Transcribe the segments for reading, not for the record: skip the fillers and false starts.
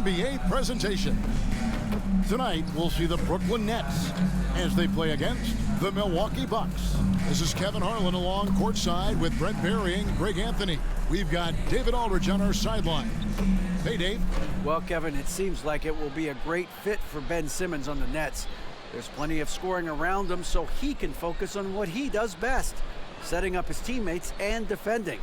NBA presentation. Tonight, we'll see the Brooklyn Nets as they play against the Milwaukee Bucks. This is Kevin Harlan along courtside with Brent Barry and Greg Anthony. We've got David Aldridge on our sideline. Hey, Dave. Well, Kevin, it seems like it will be a great fit for Ben Simmons on the Nets. There's plenty of scoring around him so he can focus on what he does best, setting up his teammates and defending.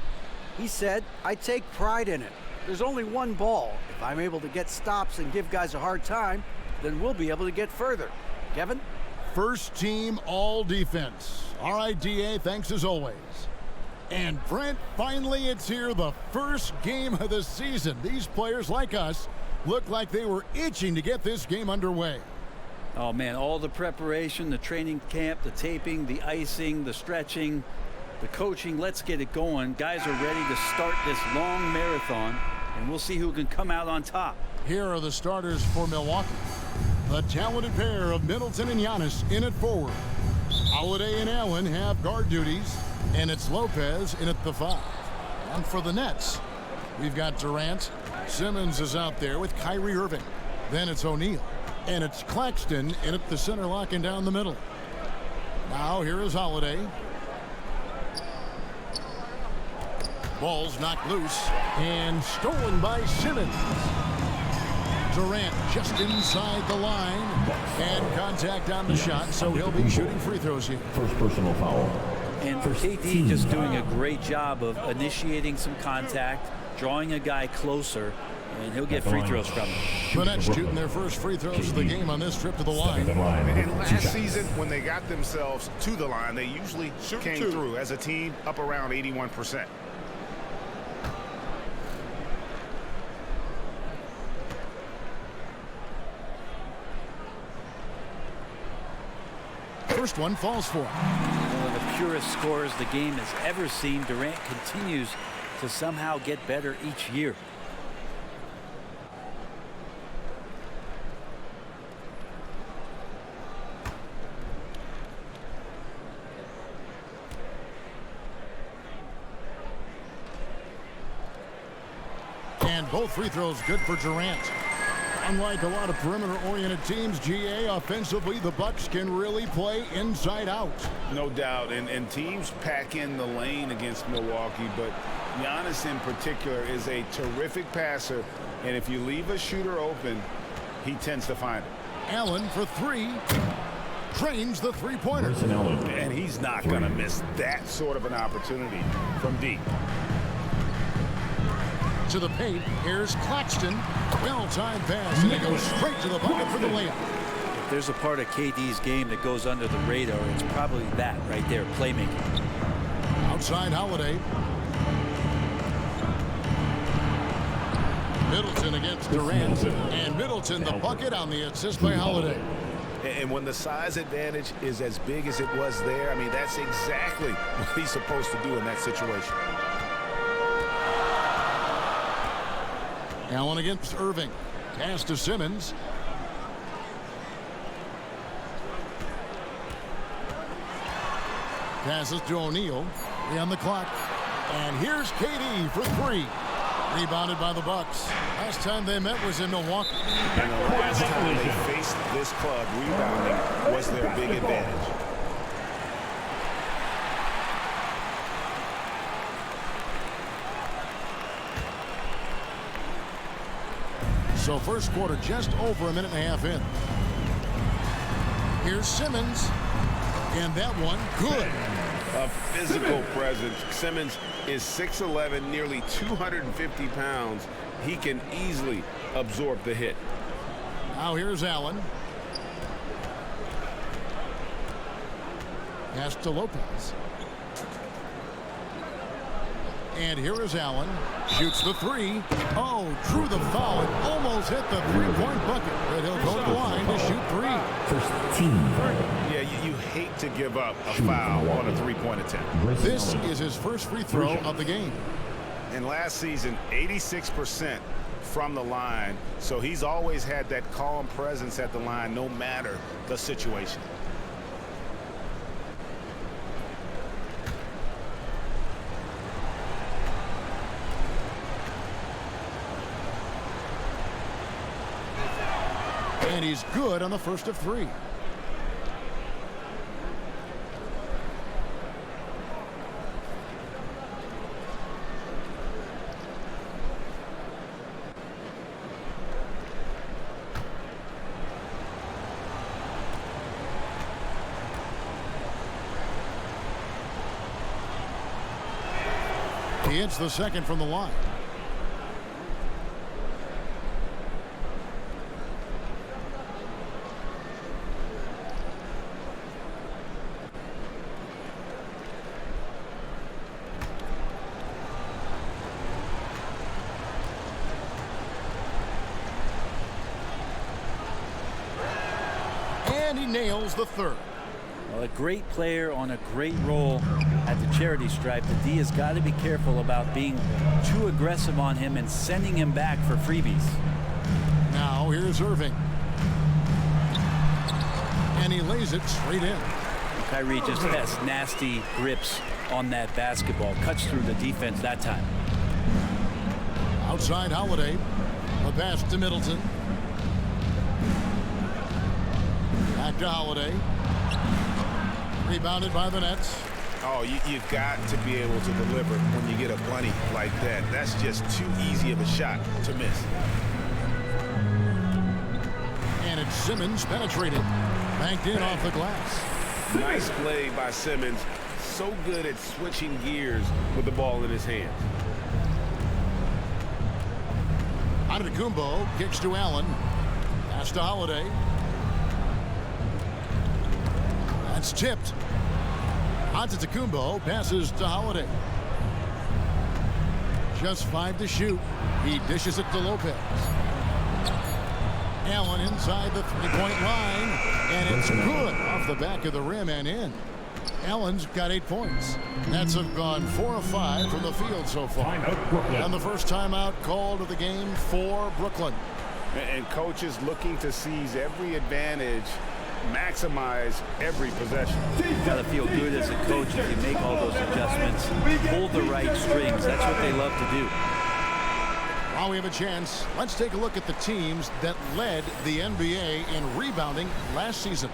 He said, "I take pride in it. There's only one ball. If I'm able to get stops and give guys a hard time, then we'll be able to get further." Kevin? First team all defense. All right, DA, thanks as always. And Brent, finally it's here, the first game of the season. These players like us look like they were itching to get this game underway. Oh man, all the preparation, the training camp, the taping, the icing, the stretching, the coaching, let's get it going. Guys are ready to start this long marathon, and we'll see who can come out on top. Here are the starters for Milwaukee. The talented pair of Middleton and Giannis in at forward. Holiday and Allen have guard duties, and it's Lopez in at the 5. And for the Nets, we've got Durant. Simmons is out there with Kyrie Irving. Then it's O'Neal. And it's Claxton in at the center, locking down the middle. Now here is Holiday. Ball's knocked loose and stolen by Simmons. Durant just inside the line, and contact on the shot, so he'll be shooting free throws here. First personal foul. And KD just doing a great job of initiating some contact, drawing a guy closer, and he'll get free throws from him. The Nets shooting their first free throws of the game on this trip to the line. And last season, when they got themselves to the line, they usually came through as a team up around 81%. First one falls for him. One of the purest scorers the game has ever seen. Durant continues to somehow get better each year. And both free throws good for Durant. Unlike a lot of perimeter-oriented teams, GA, offensively, the Bucks can really play inside out. No doubt, and teams pack in the lane against Milwaukee, but Giannis in particular is a terrific passer, and if you leave a shooter open, he tends to find it. Allen for 3. Drains the three-pointer. And he's not going to miss that sort of an opportunity from deep. To the paint, here's Claxton. Well-timed pass, and it goes straight to the bucket for the layup. If there's a part of KD's game that goes under the radar, it's probably that right there, playmaking. Outside Holiday. Middleton against Durant. And Middleton the bucket on the assist by Holiday. And when the size advantage is as big as it was there, I mean, that's exactly what he's supposed to do in that situation. Allen against Irving. Pass to Simmons. Passes to O'Neal. On the clock. And here's KD for 3. Rebounded by the Bucks. Last time they met was in Milwaukee. And the last time they faced this club, rebounding was their big advantage. So first quarter just over a minute and a half in. Here's Simmons. And that one good. A physical presence. Simmons is 6'11", nearly 250 pounds. He can easily absorb the hit. Now here's Allen. Pass to Lopez. And here is Allen. Shoots the 3. Oh, drew the foul and almost hit the three-point bucket. But he'll go to the line to shoot 3. First team. Yeah, you hate to give up a foul on a three-point attempt. This is his first free throw of the game. And last season, 86% from the line. So he's always had that calm presence at the line no matter the situation. And he's good on the first of 3. He hits the second from the line. And he nails the third. Well, a great player on a great role at the charity stripe. The D has got to be careful about being too aggressive on him and sending him back for freebies. Now here's Irving. And he lays it straight in. Kyrie just has nasty grips on that basketball. Cuts through the defense that time. Outside Holiday. The pass to Middleton. Back to Holiday. Rebounded by the Nets. Oh, you've got to be able to deliver when you get a bunny like that. That's just too easy of a shot to miss. And it's Simmons penetrated. Banked in off the glass. Nice play by Simmons. So good at switching gears with the ball in his hands. Antetokounmpo kicks to Allen. Pass to Holiday. That's tipped. Antetokounmpo passes to Holiday. Just 5 to shoot. He dishes it to Lopez. Allen inside the 3-point line. And it's good off the back of the rim and in. Allen's got 8 points. Nets have gone 4 of 5 from the field so far. And the first timeout called of the game for Brooklyn. And coaches looking to seize every advantage, maximize every possession. Got to feel good as a coach if you make all those adjustments. Pull the right strings. That's what they love to do. While we have a chance, let's take a look at the teams that led the NBA in rebounding last season.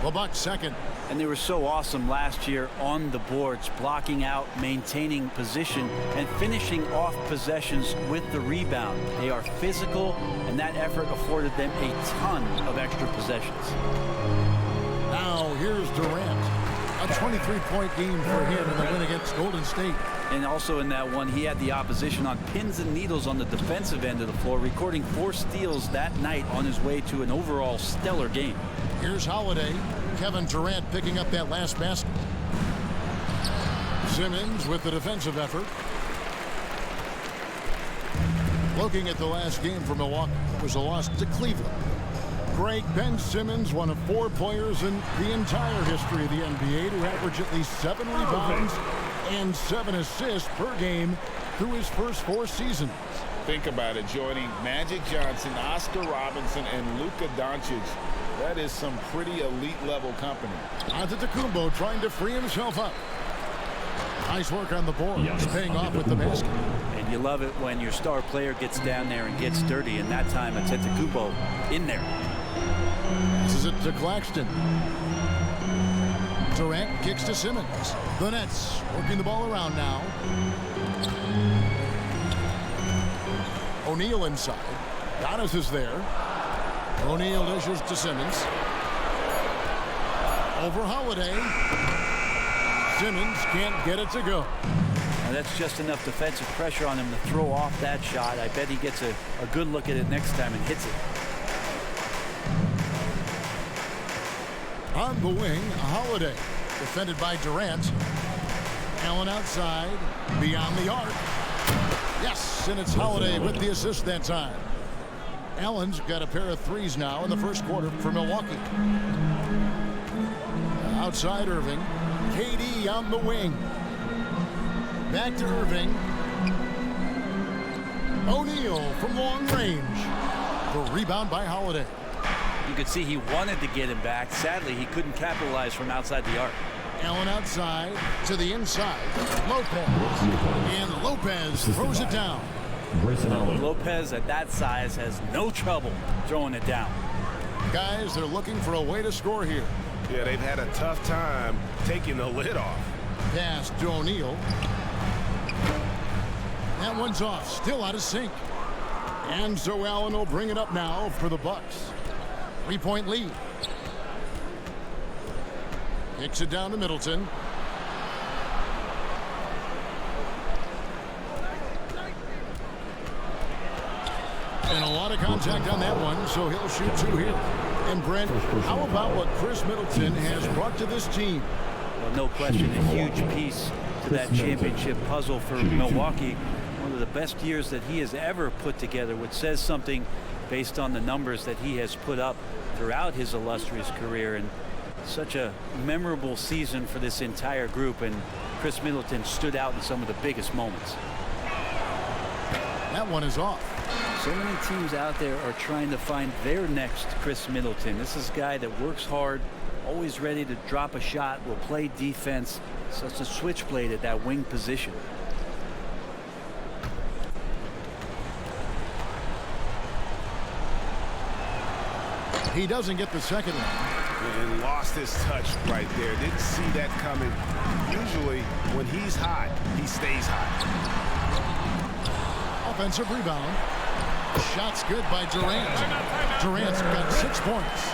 The Bucks second. And they were so awesome last year on the boards, blocking out, maintaining position, and finishing off possessions with the rebound. They are physical, and that effort afforded them a ton of extra possessions. Now here's Durant. A 23-point game for him in the win against Golden State. And also in that one, he had the opposition on pins and needles on the defensive end of the floor, recording 4 steals that night on his way to an overall stellar game. Here's Holiday. Kevin Durant picking up that last basket. Simmons with the defensive effort. Looking at the last game for Milwaukee, it was a loss to Cleveland. Great Ben Simmons, one of 4 players in the entire history of the NBA to average at least 7 rebounds and 7 assists per game through his first 4 seasons. Think about it, joining Magic Johnson, Oscar Robinson, and Luka Doncic. That is some pretty elite level company. Antetokounmpo trying to free himself up. Nice work on the board. He's paying off with the basket. And you love it when your star player gets down there and gets dirty, and that time Antetokounmpo in there. This is it to Claxton. Durant kicks to Simmons. The Nets working the ball around now. O'Neal inside. Giannis is there. O'Neal dishes to Simmons. Over Holiday. Simmons can't get it to go. Now that's just enough defensive pressure on him to throw off that shot. I bet he gets a good look at it next time and hits it. On the wing, Holiday. Defended by Durant. Allen outside. Beyond the arc. Yes, and it's Holiday with the assist that time. Allen's got a pair of 3s now in the first quarter for Milwaukee. Outside Irving. KD on the wing. Back to Irving. O'Neal from long range. The rebound by Holiday. You could see he wanted to get him back. Sadly, he couldn't capitalize from outside the arc. Allen outside to the inside. Lopez. And Lopez throws it down. Lopez at that size has no trouble throwing it down. Guys, they're looking for a way to score here. Yeah, they've had a tough time taking the lid off. Pass to O'Neal. That one's off, still out of sync. And so Allen will bring it up now for the Bucks. 3-point lead. Kicks it down to Middleton. And a lot of contact on that one, so he'll shoot 2 here. And Brent, how about what Chris Middleton has brought to this team? Well, no question, a huge piece to that championship puzzle for Milwaukee. One of the best years that he has ever put together, which says something based on the numbers that he has put up throughout his illustrious career. And such a memorable season for this entire group, and Chris Middleton stood out in some of the biggest moments. That one is off. So many teams out there are trying to find their next Chris Middleton. This is a guy that works hard, always ready to drop a shot, will play defense, such a switchblade at that wing position. He doesn't get the second one. And lost his touch right there. Didn't see that coming. Usually, when he's hot, he stays hot. Offensive rebound. Shot's good by Durant. Durant's got 6 points.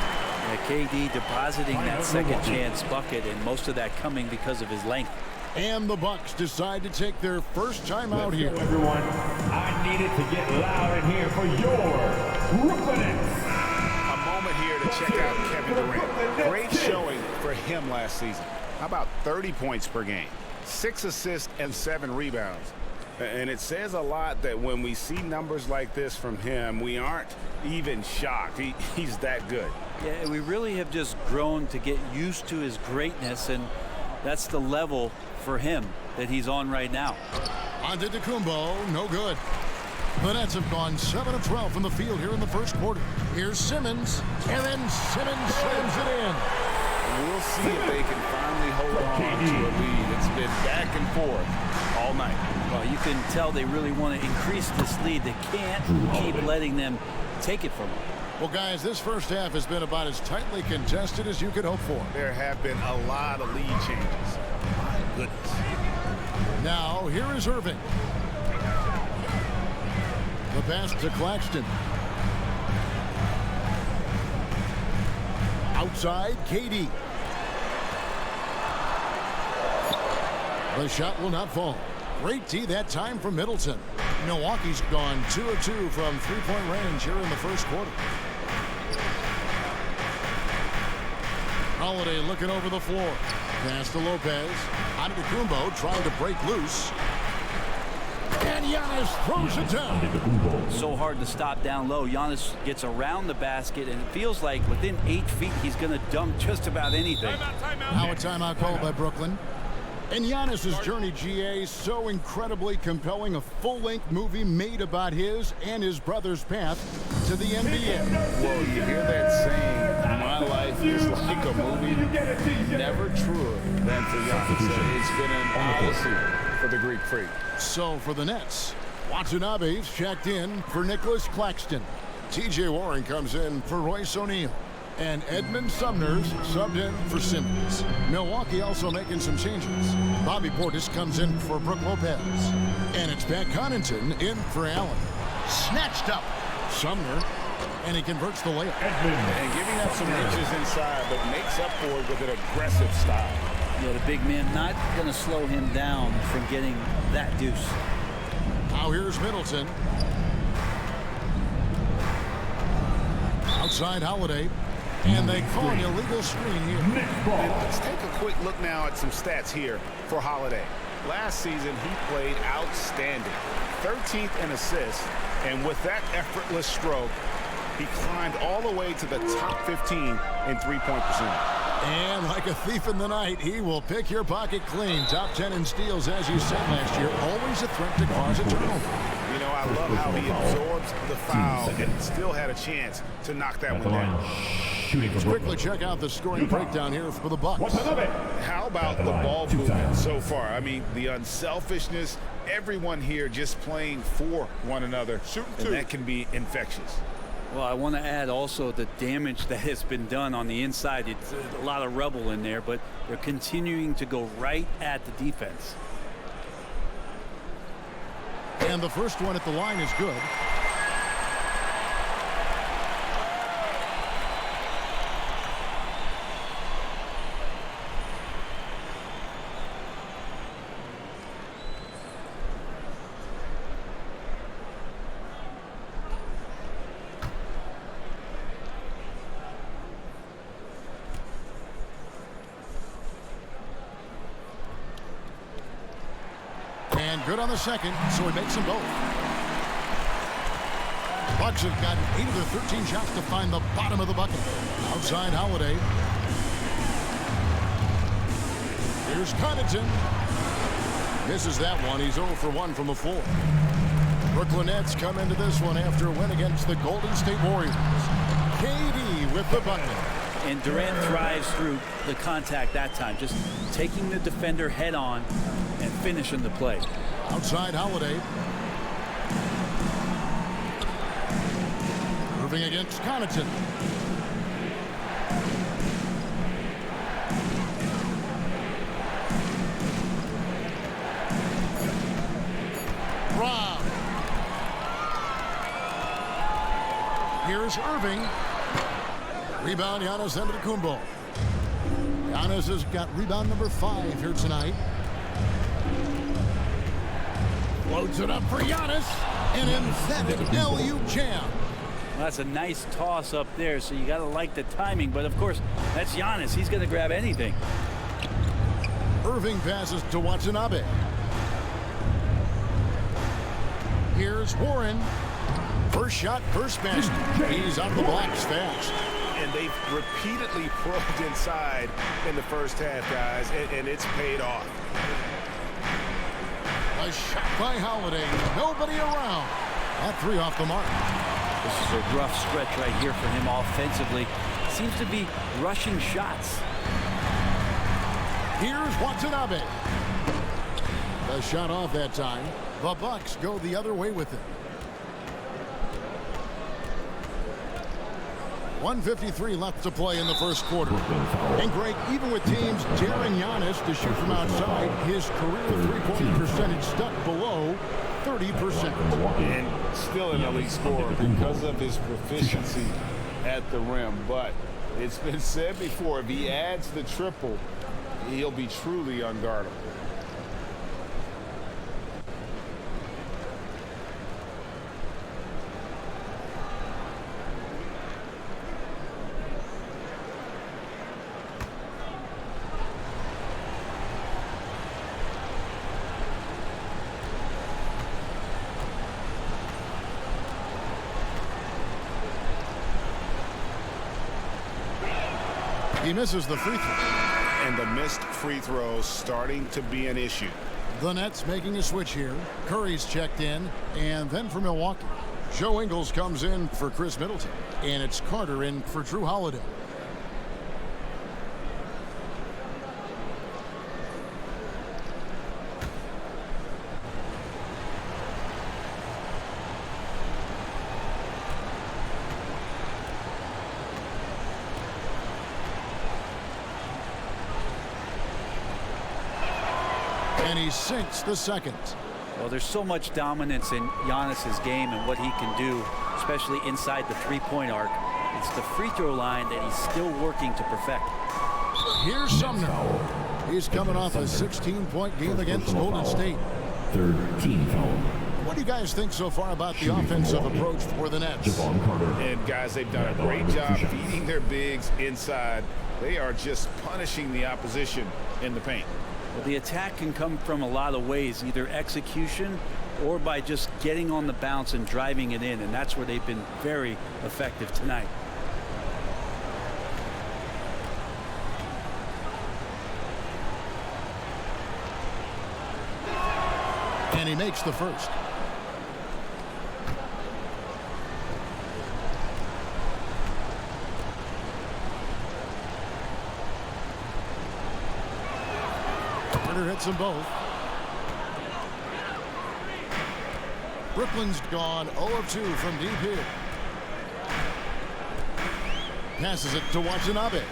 Yeah, KD depositing that second chance bucket, and most of that coming because of his length. And the Bucks decide to take their first time out here. Everyone, I needed to get loud in here for your Brooklyn Nets. A moment here to check out Kevin Durant. Great showing for him last season. How about 30 points per game, 6 assists and 7 rebounds. And it says a lot that when we see numbers like this from him, we aren't even shocked. He's that good. Yeah, we really have just grown to get used to his greatness, and that's the level for him that he's on right now. Antetokounmpo, no good. The Nets have gone 7 of 12 from the field here in the first quarter. Here's Simmons, and then Simmons slams it in. We'll see if they can finally hold on to a lead. It's been back and forth all night. Well, you can tell they really want to increase this lead. They can't keep letting them take it from them. Well, guys, this first half has been about as tightly contested as you could hope for. There have been a lot of lead changes. My goodness. Now, here is Irving. The pass to Claxton. Outside, KD. The shot will not fall. Great D that time from Middleton. Milwaukee's gone 2 of 2 from 3-point range here in the first quarter. Holiday looking over the floor. Pass to Lopez. Antetokounmpo trying to break loose. And Giannis throws it down. So hard to stop down low. Giannis gets around the basket, and it feels like within 8 feet he's going to dunk just about anything. Now a timeout called by Brooklyn. And Giannis's journey, GA, so incredibly compelling. A full-length movie made about his and his brother's path to the NBA. Well, you hear that saying, my life is like a movie. Never truer than for Giannis. It's been an odyssey for the Greek freak. So for the Nets, Watanabe's checked in for Nicholas Claxton. TJ Warren comes in for Royce O'Neal. And Edmund Sumner's subbed in for Simmons. Milwaukee also making some changes. Bobby Portis comes in for Brook Lopez. And it's Pat Connaughton in for Allen. Snatched up. Sumner. And he converts the layup. And giving up some reaches inside, but makes up for it with an aggressive style. Yeah, the big man not going to slow him down from getting that deuce. Now here's Middleton. Outside Holiday. And they call an illegal screen here. And let's take a quick look now at some stats here for Holiday. Last season, he played outstanding. 13th in assists, and with that effortless stroke, he climbed all the way to the top 15 in three-point percentage. And like a thief in the night, he will pick your pocket clean. Top 10 in steals, as you said last year. Always a threat to cause a turnover. You know, I love how he absorbs the foul and still had a chance to knock that one down. Let's quickly check out the scoring breakdown here for the Bucks. How about the ball movement so far? I mean, the unselfishness, everyone here just playing for one another, and that can be infectious. Well, I want to add also the damage that has been done on the inside. It's a lot of rubble in there, but they're continuing to go right at the defense. And the first one at the line is good. And good on the second, so he makes them both. Bucks have gotten 8 of their 13 shots to find the bottom of the bucket. Outside Holiday. Here's Connaughton. Misses that one. He's 0 for 1 from the floor. Brooklyn Nets come into this one after a win against the Golden State Warriors. KD with the bucket. And Durant thrives through the contact that time, just taking the defender head on and finishing the play. Outside Holiday. Moving against Connaughton. Rob. Here's Irving. Rebound, Giannis Antetokounmpo. Giannis has got rebound number 5 here tonight. Loads it up for Giannis. An emphatic LU jam. Well, that's a nice toss up there, so you got to like the timing. But, of course, that's Giannis. He's going to grab anything. Irving passes to Watanabe. Here's Warren. First shot, first basket. He's on the blocks fast. And they've repeatedly probed inside in the first half, guys, and it's paid off. A shot by Holiday. Nobody around. That 3 off the mark. This is a rough stretch right here for him offensively. Seems to be rushing shots. Here's Watanabe. The shot off that time. The Bucks go the other way with it. 1:53 left to play in the first quarter. And Greg, even with teams daring Giannis to shoot from outside, his career three-point percentage stuck below 30%. And still an elite scorer because of his proficiency at the rim. But it's been said before, if he adds the triple, he'll be truly unguardable. He misses the free throw. And the missed free throws starting to be an issue. The Nets making a switch here. Curry's checked in. And then for Milwaukee, Joe Ingles comes in for Chris Middleton. And it's Carter in for Drew Holiday. And he sinks the second. Well, there's so much dominance in Giannis's game and what he can do, especially inside the three-point arc. It's the free throw line that he's still working to perfect. Here's Sumner. He's coming off a 16-point game against Golden State. Third team foul. What do you guys think so far about the offensive approach for the Nets? And guys, they've done a great job feeding their bigs inside. They are just punishing the opposition in the paint. Well, the attack can come from a lot of ways, either execution or by just getting on the bounce and driving it in, and that's where they've been very effective tonight. And he makes the first. Hits them both. Brooklyn's gone 0 of 2 from deep here. passes it to Watanabe.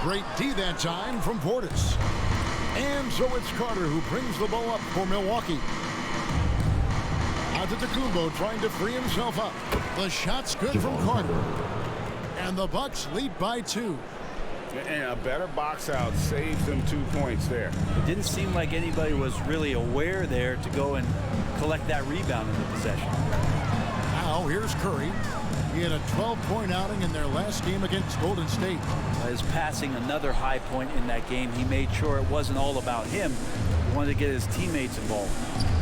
Great D that time from Portis. And so it's Carter who brings the ball up for Milwaukee. Antetokounmpo trying to free himself up. The shot's good from Carter. And the Bucks lead by 2. And a better box out saves them 2 points there. It didn't seem like anybody was really aware there to go and collect that rebound in the possession. Now here's Curry. He had a 12-point outing in their last game against Golden State. His passing, another high point in that game. He made sure it wasn't all about him. He wanted to get his teammates involved.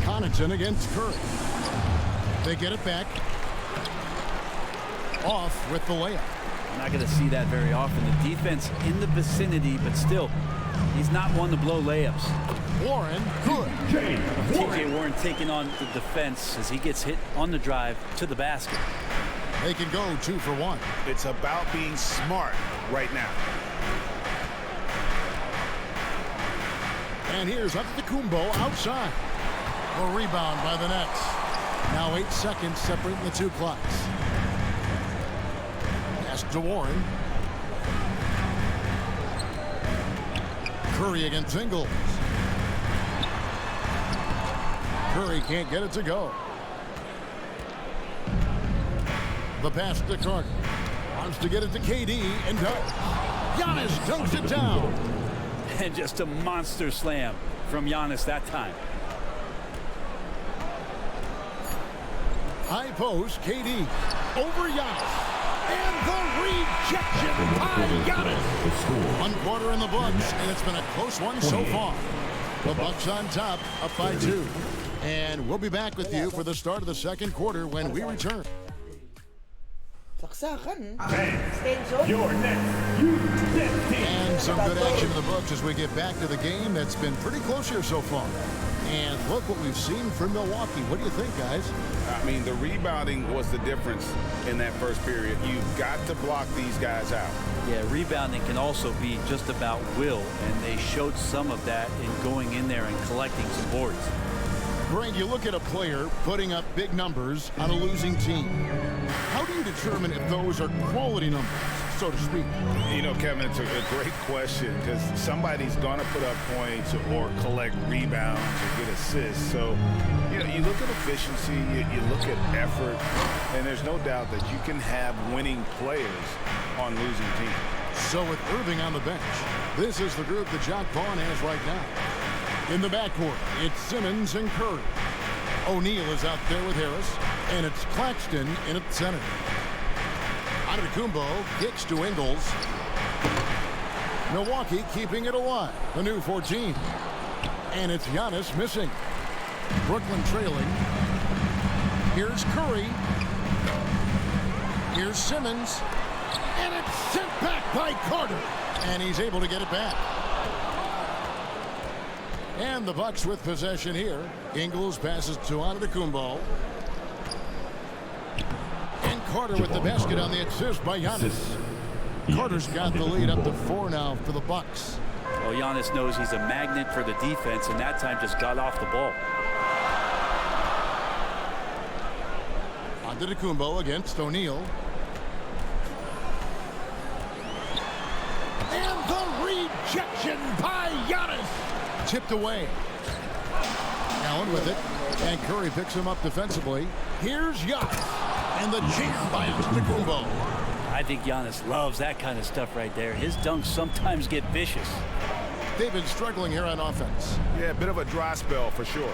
Connaughton against Curry. They get it back. Off with the layup. We're not going to see that very often. The defense in the vicinity, but still, he's not one to blow layups. Warren, good. TJ Warren taking on the defense as he gets hit on the drive to the basket. They can go 2 for 1. It's about being smart right now. And here's Antetokounmpo outside. The rebound by the Nets. Now 8 seconds separating the 2 clocks. Pass to Warren. Curry against Ingles. Curry can't get it to go. The pass to Carter. Wants to get it to KD and does. Giannis dunks it down. And just a monster slam from Giannis that time. High post, KD over Giannis. And the rejection by Giannis. 1 quarter in the books, and it's been a close one so far. The Bucks on top, up by 2. And we'll be back with you for the start of the second quarter when we return. Your next, you And some good action in the books as we get back to the game that's been pretty close here so far. And look what we've seen from Milwaukee. What do you think, guys? I mean, the rebounding was the difference in that first period. You've got to block these guys out. Yeah, rebounding can also be just about will, and they showed some of that in going in there and collecting some boards. Greg, you look at a player putting up big numbers on a losing team. How do you determine if those are quality numbers, so to speak? You know, Kevin, it's a great question because somebody's going to put up points or collect rebounds or get assists. So, you know, you look at efficiency, you look at effort, and there's no doubt that you can have winning players on losing teams. So with Irving on the bench, this is the group that John Vaughn has right now. In the backcourt, it's Simmons and Curry. O'Neal is out there with Harris, and it's Claxton in at center. Antetokounmpo kicks to Ingles. Milwaukee keeping it alive. The new 14. And it's Giannis missing. Brooklyn trailing. Here's Curry. Here's Simmons. And it's sent back by Carter. And he's able to get it back. And the Bucks with possession here. Ingles passes to Antetokounmpo. And Carter with the basket on the assist by Giannis. Carter's got the lead up to 4 now for the Bucks. Well, Giannis knows he's a magnet for the defense, and that time just got off the ball. Antetokounmpo against O'Neal. And the rejection by Giannis. Tipped away. Allen with it. And Curry picks him up defensively. Here's Giannis. And the jam by Antetokounmpo. I think Giannis loves that kind of stuff right there. His dunks sometimes get vicious. They've been struggling here on offense. Yeah, a bit of a dry spell for sure.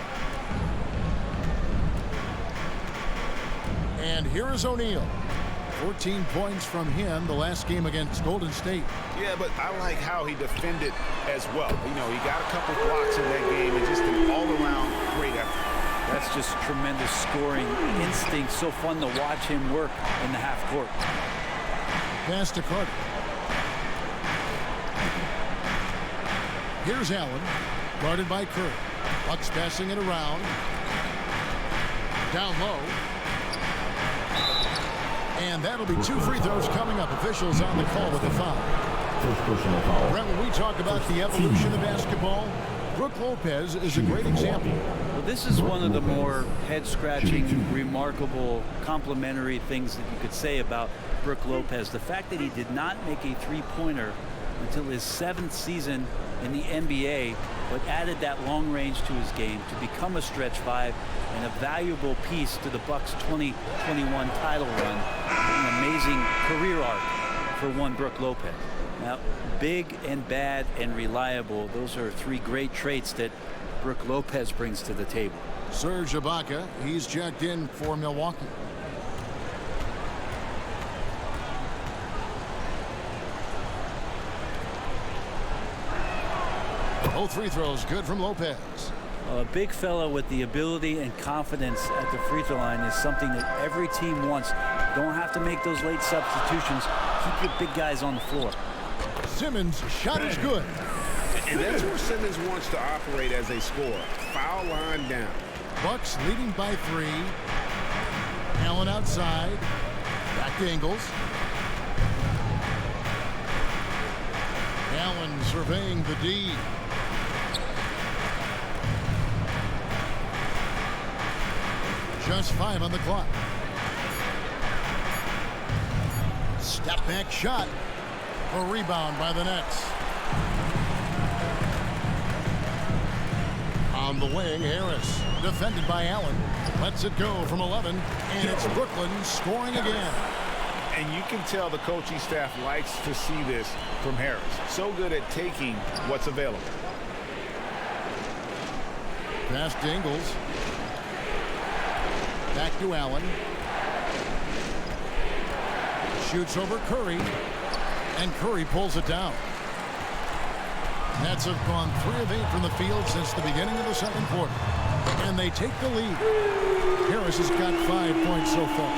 And here is O'Neal. 14 points from him the last game against Golden State. Yeah, but I like how he defended as well. You know, he got a couple blocks in that game and just an all-around great effort. That's just tremendous scoring instinct. So fun to watch him work in the half court. Pass to Carter. Here's Allen, guarded by Curry. Bucks passing it around. Down low. And that'll be 2 free throws coming up. Officials on the call with the foul. First personal foul. Brent, when we talk about the evolution of basketball, Brook Lopez is a great example. Well, this is one of the more head-scratching, remarkable, complimentary things that you could say about Brook Lopez. The fact that he did not make a three-pointer until his 7th season in the NBA, but added that long range to his game to become a stretch 5 and a valuable piece to the Bucks' 2021 title run. An amazing career arc for one Brook Lopez. Now, big and bad and reliable, those are 3 great traits that Brook Lopez brings to the table. Serge Ibaka, he's checked in for Milwaukee. Both free throws good from Lopez. A big fella with the ability and confidence at the free throw line is something that every team wants. Don't have to make those late substitutions. Keep your big guys on the floor. Simmons' shot is good. And that's where Simmons wants to operate as a scorer. Foul line down. Bucks leading by 3. Allen outside. Back to Ingles. Allen surveying the D. Just 5 on the clock. Step back shot. A rebound by the Nets. On the wing, Harris, defended by Allen, lets it go from 11, and it's Brooklyn scoring again. And you can tell the coaching staff likes to see this from Harris. So good at taking what's available. Pass to Ingles. Back to Allen. Shoots over Curry, and Curry pulls it down. Nets have gone 3 of 8 from the field since the beginning of the 2nd quarter. And they take the lead. Harris has got 5 points so far.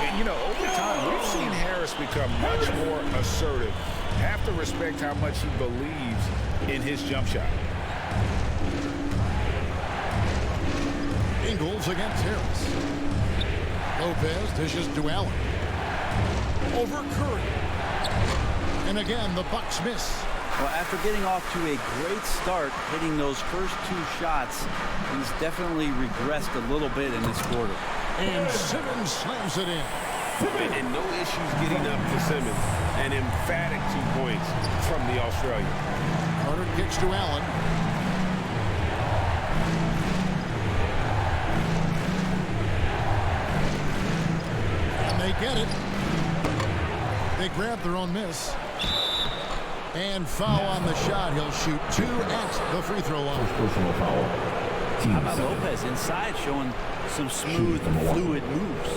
And, you know, over time, we've seen Harris become much more assertive. Have to respect how much he believes in his jump shot. Ingles against Harris. Lopez dishes to Allen. Over Curry. And again, the Bucks miss. Well, after getting off to a great start, hitting those first 2 shots, he's definitely regressed a little bit in this quarter. And Simmons slams it in. And no issues getting up to Simmons. An emphatic 2 points from the Australian. Carter kicks to Allen. And they get it. They grab their own miss. And foul on the shot. He'll shoot 2 at the free throw line. Personal foul. How about Lopez inside showing some smooth, fluid moves?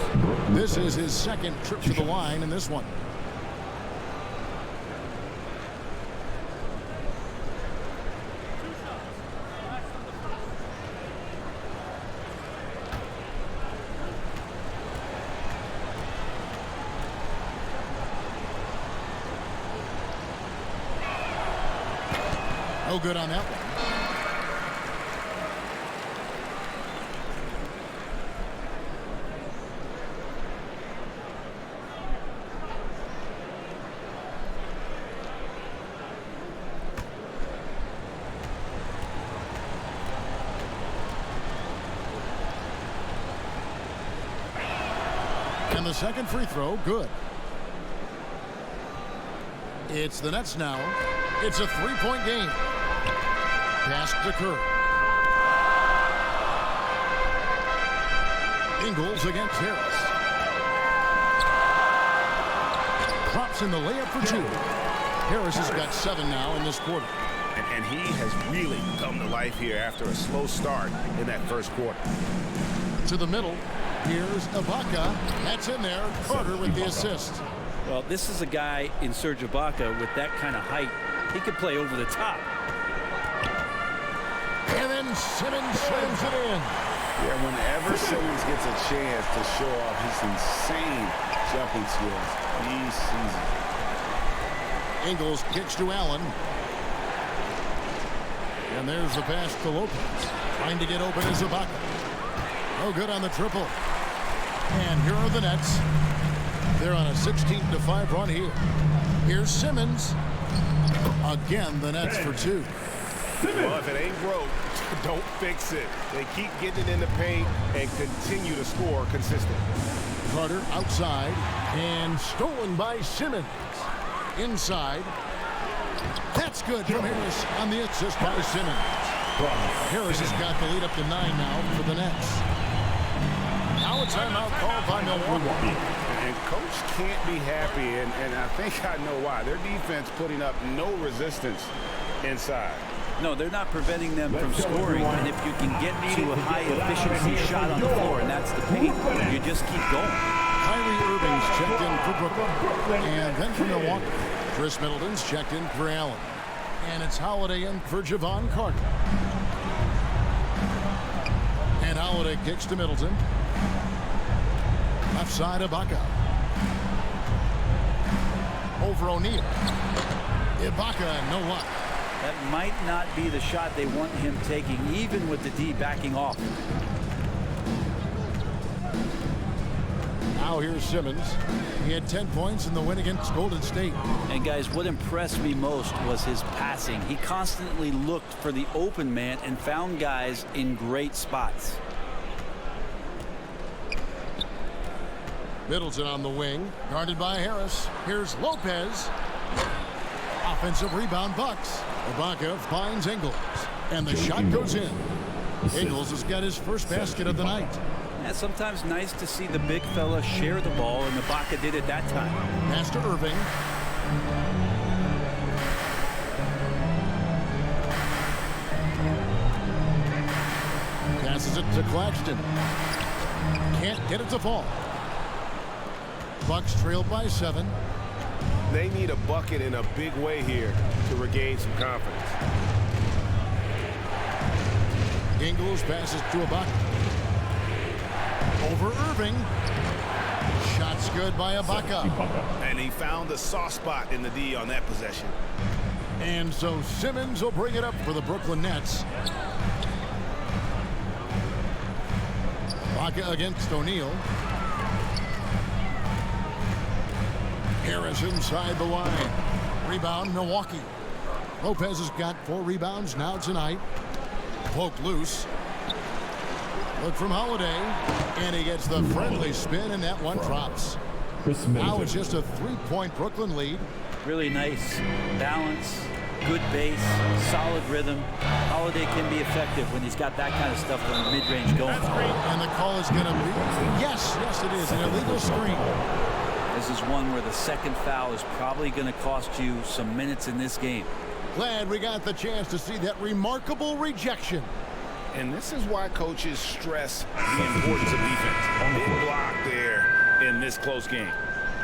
This is his 2nd trip to the line in this one. No good on that one. And the 2nd free throw, good. It's the Nets now. It's a 3-point game. Pass to Curry. Ingles against Harris. Drops in the layup for 2. Harris has got 7 now in this quarter. And he has really come to life here after a slow start in that 1st quarter. To the middle. Here's Ibaka. That's in there. Carter with the assist. Well, this is a guy in Serge Ibaka with that kind of height. He could play over the top. And then Simmons slams it in. Yeah, whenever Simmons gets a chance to show off his insane jumping skills, he sees it. Ingles kicks to Allen. And there's the pass to Lopez. Trying to get open is Ibaka. No good on the triple. And here are the Nets. They're on a 16-5 run here. Here's Simmons. Again, the Nets for 2. Well, if it ain't broke, don't fix it. They keep getting it in the paint and continue to score consistently. Carter outside and stolen by Simmons. Inside. That's good from Harris on the assist by Simmons. Harris has got the lead up to 9 now for the Nets. Now a timeout called by Milwaukee. And coach can't be happy, and I think I know why. Their defense putting up no resistance inside. No, they're not preventing them from scoring, and if you can get to a high-efficiency shot on the floor, and that's the paint, you just keep going. Kyrie Irving's checked in for Brooklyn. And then for Milwaukee, Chris Middleton's checked in for Allen. And it's Holiday in for Javon Carter. And Holiday kicks to Middleton. Left side, Ibaka. Over O'Neal. Ibaka, no luck. That might not be the shot they want him taking, even with the D backing off. Now here's Simmons. He had 10 points in the win against Golden State. And guys, what impressed me most was his passing. He constantly looked for the open man and found guys in great spots. Middleton on the wing, guarded by Harris. Here's Lopez. Offensive rebound, Bucks. Ibaka finds Ingles, and the shot goes in. Ingles has got his first basket of the night. Yeah, sometimes nice to see the big fella share the ball, and Ibaka did it that time. Pass to Irving. Passes it to Claxton. Can't get it to fall. Bucks trailed by 7. They need a bucket in a big way here to regain some confidence. Ingles passes to Ibaka. Over Irving. Shots good by Ibaka. And he found the soft spot in the D on that possession. And so Simmons will bring it up for the Brooklyn Nets. Ibaka against O'Neal. Harris inside the line. Rebound, Milwaukee. Lopez has got 4 rebounds now tonight. Poked loose. Look from Holiday. And he gets the friendly spin, and that one drops. Now it's just a 3-point Brooklyn lead. Really nice balance, good base, solid rhythm. Holiday can be effective when he's got that kind of stuff from the mid-range going. And the call is going to be, yes, it is, an illegal screen. This is one where the second foul is probably going to cost you some minutes in this game. Glad we got the chance to see that remarkable rejection. And this is why coaches stress the importance of defense. Big block there in this close game.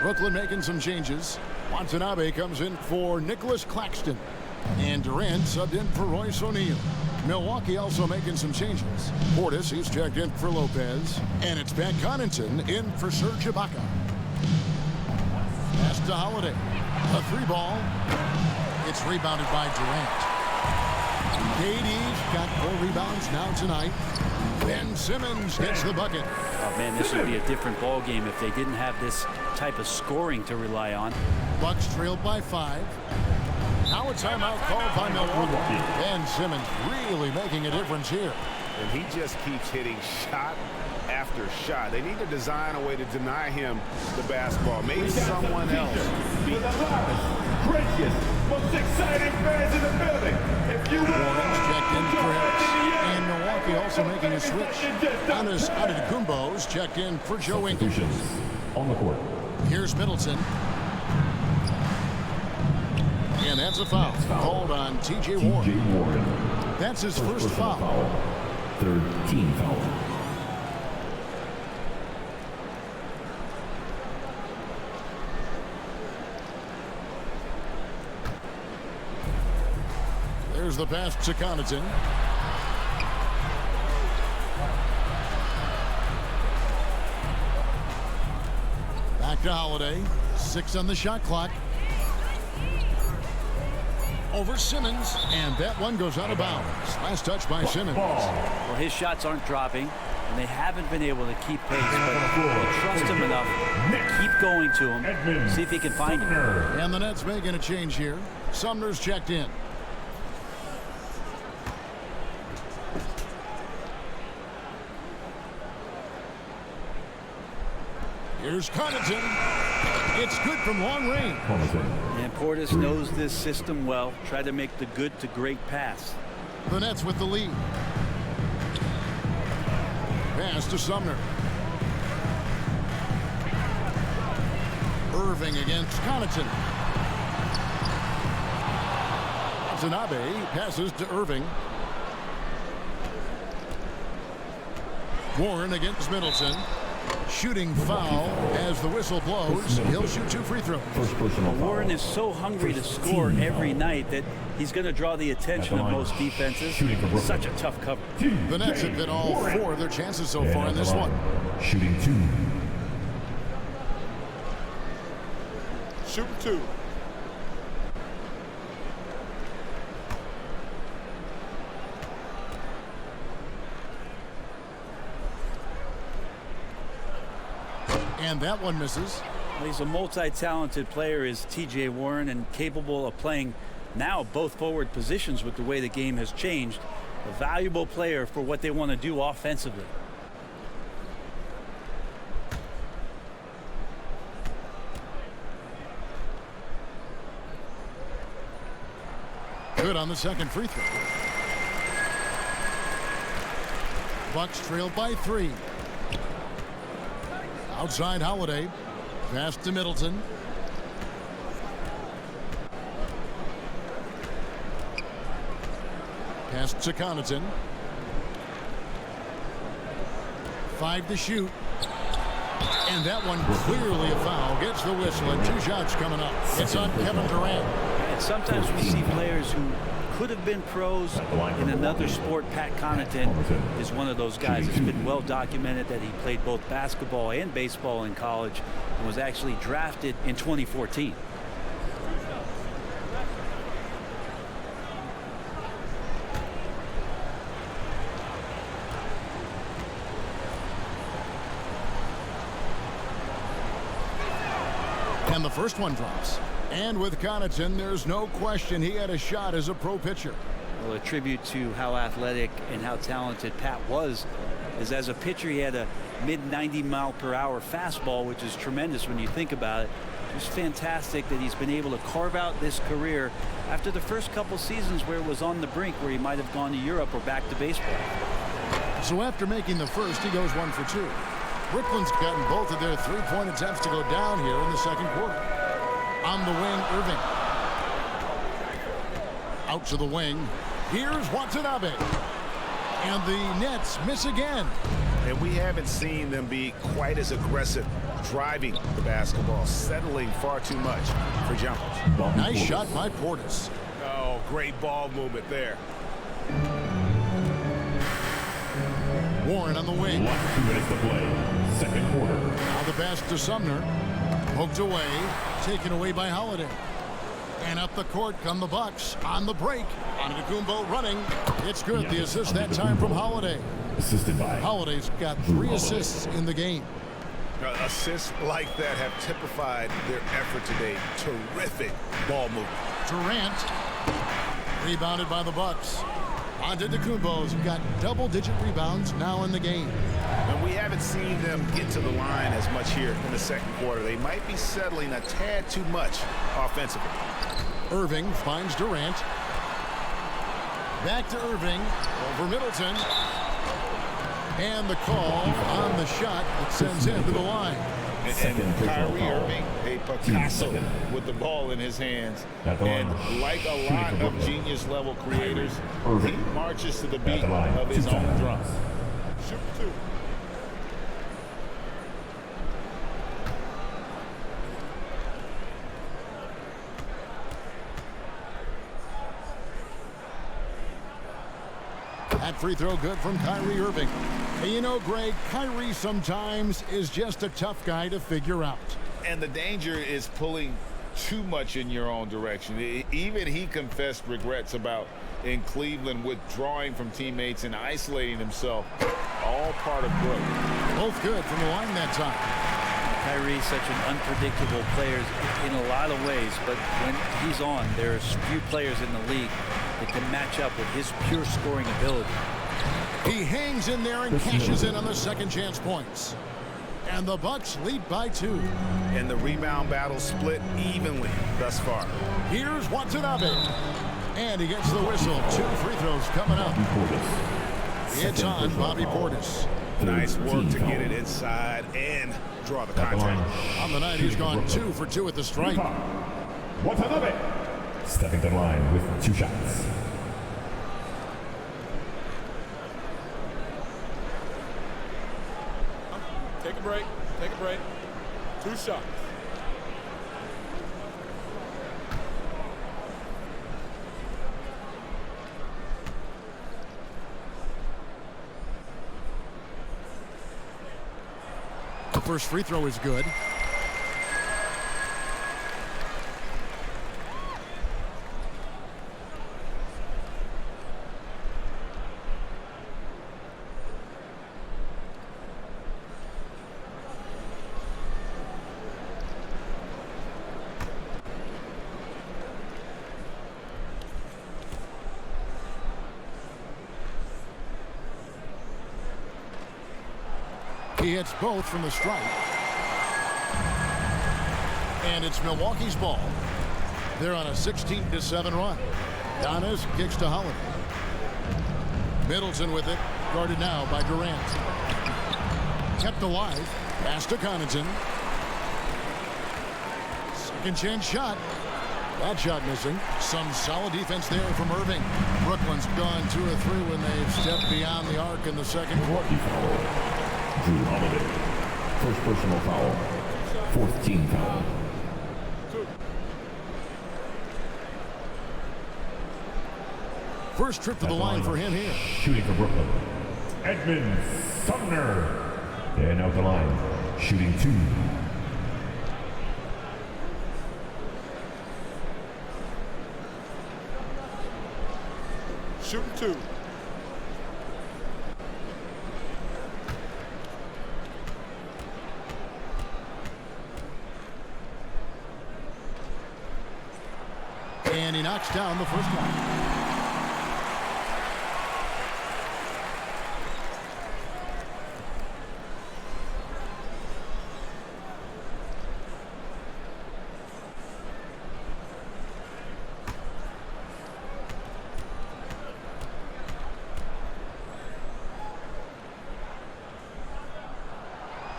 Brooklyn making some changes. Watanabe comes in for Nicholas Claxton. And Durant subbed in for Royce O'Neal. Milwaukee also making some changes. Portis, he's checked in for Lopez. And it's Pat Connaughton in for Serge Ibaka. Pass to Holiday. A 3-ball. It's rebounded by Durant. KD's got 4 rebounds now tonight. Ben Simmons gets the bucket. Oh man, this would be a different ball game if they didn't have this type of scoring to rely on. Bucks trailed by 5. Now a timeout called by Milwaukee. Ben Simmons really making a difference here. And he just keeps hitting shot after shot. They need to design a way to deny him the basketball. Maybe someone else. The loudest, greatest, most exciting fans in the building. If you Warren's checked in for Harris. And Milwaukee also making a switch. Giannis Antetokounmpo's checked in for Joe Ingles. on the court. Here's Middleton. And that's a foul called on T.J. Warren. That's his first foul. Third team foul. There's the pass to Connaughton. Back to Holiday. 6 on the shot clock. Over Simmons, and that one goes out of bounds. Last touch by Simmons. Well, his shots aren't dropping, and they haven't been able to keep pace, but they trust him enough to keep going to him, see if he can find him. And the Nets making a change here. Sumner's checked in. Here's Connaughton. It's good from long range. And Portis knows this system well. Try to make the good to great pass. The Nets with the lead. Pass to Sumner. Irving against Connaughton. Watanabe passes to Irving. Warren against Middleton. Shooting foul as the whistle blows. He'll shoot 2 free throws. Warren is so hungry to score every night that he's going to draw the attention of most defenses. Such a tough cover. The Nets have been all 4 of their chances so far in this one. Shooting 2. Shooting 2. And that one misses. Well, he's a multi-talented player, is T.J. Warren, and capable of playing now both forward positions with the way the game has changed. A valuable player for what they want to do offensively. Good on the second free throw. Bucks trailed by 3. Outside Holiday. Pass to Middleton. Pass to Connaughton. 5 to shoot. And that one clearly a foul. Gets the whistle and 2 shots coming up. It's on Kevin Durant. And sometimes we see players who could have been pros in another sport. Pat Connaughton is one of those guys. It's been well documented that he played both basketball and baseball in college and was actually drafted in 2014. And the first one drops. And with Connaughton, there's no question he had a shot as a pro pitcher. Well, a tribute to how athletic and how talented Pat was is as a pitcher he had a mid-90-mile-per-hour fastball, which is tremendous when you think about it. It's fantastic that he's been able to carve out this career after the first couple seasons where it was on the brink, where he might have gone to Europe or back to baseball. So after making the first, he goes 1 for 2. Brooklyn's gotten both of their 3-point attempts to go down here in the second quarter. On the wing, Irving. Out to the wing. Here's Watanabe. And the Nets miss again. And we haven't seen them be quite as aggressive driving the basketball, settling far too much for jumpers. Nice shot by Portis. Oh, great ball movement there. Warren on the wing. 2 minutes to play. Second quarter. Now the pass to Sumner. Poked away. Taken away by Holiday. And up the court come the Bucks on the break. Antetokounmpo running. It's good. The assist that time from Holiday. Assisted by Holiday's got 3 assists in the game. Assists like that have typified their effort today. Terrific ball movement. Durant rebounded by the Bucks. Antetokounmpo's got double-digit rebounds now in the game. And we haven't seen them get to the line as much here in the second quarter. They might be settling a tad too much offensively. Irving finds Durant. Back to Irving. Over Middleton. And the call on the shot that sends him to the line. And Kyrie Irving, a Picasso with the ball in his hands. And like a lot of genius-level creators, he marches to the beat of his own drum. Shoot 2. That free throw good from Kyrie Irving. And you know, Greg, Kyrie sometimes is just a tough guy to figure out. And the danger is pulling too much in your own direction. Even he confessed regrets about in Cleveland withdrawing from teammates and isolating himself. All part of growth. Both good from the line that time. Kyrie's such an unpredictable player in a lot of ways, but when he's on, there's few players in the league that can match up with his pure scoring ability. He hangs in there and cashes in on the second chance points. And the Bucks lead by 2. And the rebound battle split evenly thus far. Here's Watanabe. And he gets the whistle. 2 free throws coming up. It's on Bobby Portis. Nice work to get it inside and draw the contact. On the night, he's gone 2 for 2 at the stripe. Watanabe stepping to the line with 2 shots. Take a break. Take a break. 2 shots. The first free throw is good. He hits both from the stripe. And it's Milwaukee's ball. They're on a 16-7 run. Donis kicks to Holiday. Middleton with it, guarded now by Durant. Kept alive, pass to Connaughton. Second chance shot. That shot missing. Some solid defense there from Irving. Brooklyn's gone 2 or 3 when they've stepped beyond the arc in the second quarter. Drew Holiday. First personal foul. 4th team foul. First trip to the line for him here. Shooting for Brooklyn. Edmund Sumner. And out the line. Shooting 2. Shooting 2. And he knocks down the first one.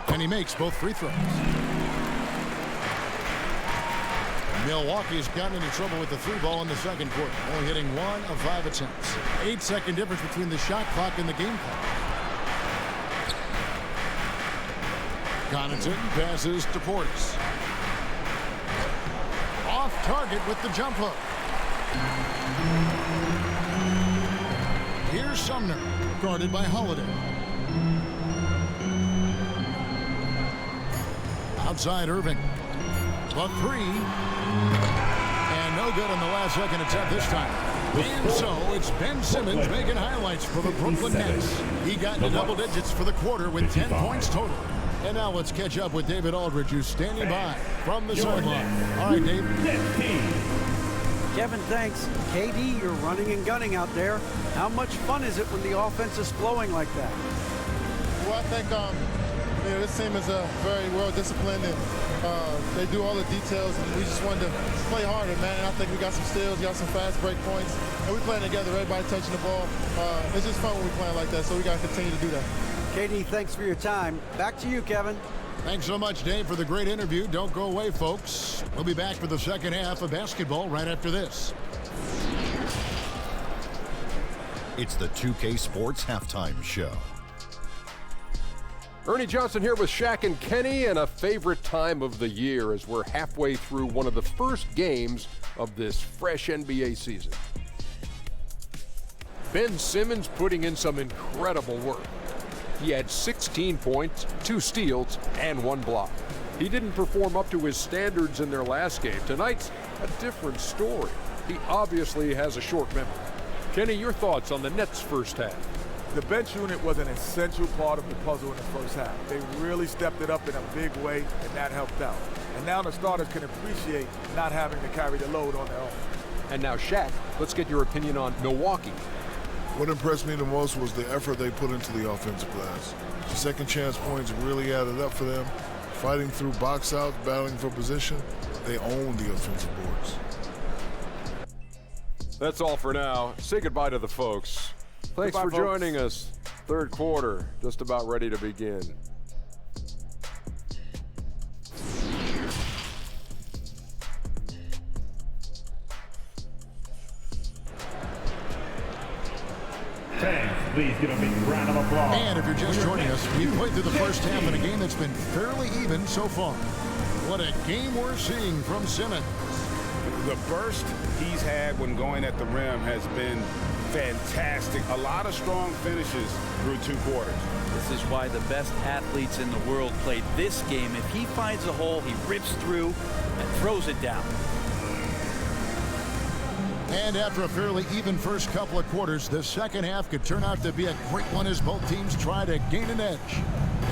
And he makes both free throws. Milwaukee has gotten into trouble with the 3 ball in the second quarter, only hitting 1 of 5 attempts. 8-second difference between the shot clock and the game clock. Connaughton passes to Portis. Off target with the jump hook. Here's Sumner, guarded by Holiday. Outside Irving. The 3. And no good on the last second attempt this time. And so it's Ben Simmons making highlights for the Brooklyn Nets. He got into double digits for the quarter with 10 points total. And now let's catch up with David Aldridge, who's standing by from the sideline. All right, Dave. Kevin, thanks. KD, you're running and gunning out there. How much fun is it when the offense is flowing like that? Well, I think this team is very well disciplined, and they do all the details, and we just wanted to play harder, man. And I think we got some steals, got some fast break points, and we playing together, everybody touching the ball. It's just fun when we playing like that, so we got to continue to do that. KD, thanks for your time. Back to you, Kevin. Thanks so much, Dave, for the great interview. Don't go away, folks. We'll be back for the second half of basketball right after this. It's the 2K Sports Halftime Show. Ernie Johnson here with Shaq and Kenny, and a favorite time of the year as we're halfway through one of the first games of this fresh NBA season. Ben Simmons putting in some incredible work. He had 16 points, 2 steals, and 1 block. He didn't perform up to his standards in their last game. Tonight's a different story. He obviously has a short memory. Kenny, your thoughts on the Nets' first half? The bench unit was an essential part of the puzzle in the first half. They really stepped it up in a big way, and that helped out. And now the starters can appreciate not having to carry the load on their own. And now, Shaq, let's get your opinion on Milwaukee. What impressed me the most was the effort they put into the offensive glass. The second chance points really added up for them. Fighting through box outs, battling for position, they own the offensive boards. That's all for now. Say goodbye to the folks. Thanks Goodbye, for folks. joining us. Third quarter, just about ready to begin. Please give a big round of applause. And if you're just joining us, we've played through the first half in a game that's been fairly even so far. What a game we're seeing from Simmons. The burst he's had when going at the rim has been fantastic. A lot of strong finishes through 2 quarters. This is why the best athletes in the world play this game. If he finds a hole, he rips through and throws it down. And after a fairly even first couple of quarters, the second half could turn out to be a great one as both teams try to gain an edge.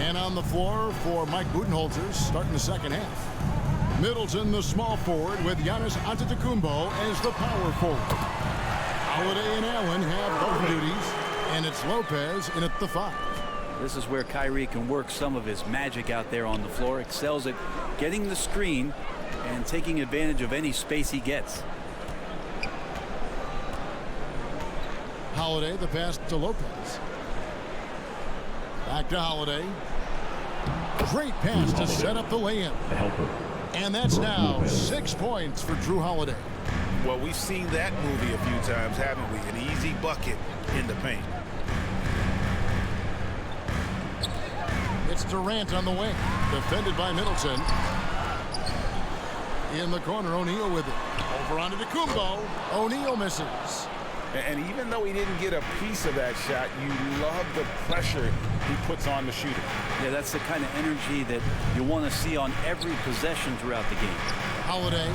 And on the floor for Mike Budenholzer starting the second half. Middleton, the small forward, with Giannis Antetokounmpo as the power forward. Holiday and Allen have guard duties, and it's Lopez in at the 5. This is where Kyrie can work some of his magic out there on the floor. Excels at getting the screen and taking advantage of any space he gets. Holiday, the pass to Lopez. Back to Holiday. Great pass to set up the layup. The helper. And that's now 6 points for Drew Holiday. Well, we've seen that movie a few times, haven't we? An easy bucket in the paint. It's Durant on the wing. Defended by Middleton. In the corner, O'Neal with it. Over onto Antetokounmpo. O'Neal misses. And even though he didn't get a piece of that shot, you love the pressure he puts on the shooter. Yeah, that's the kind of energy that you want to see on every possession throughout the game. Holiday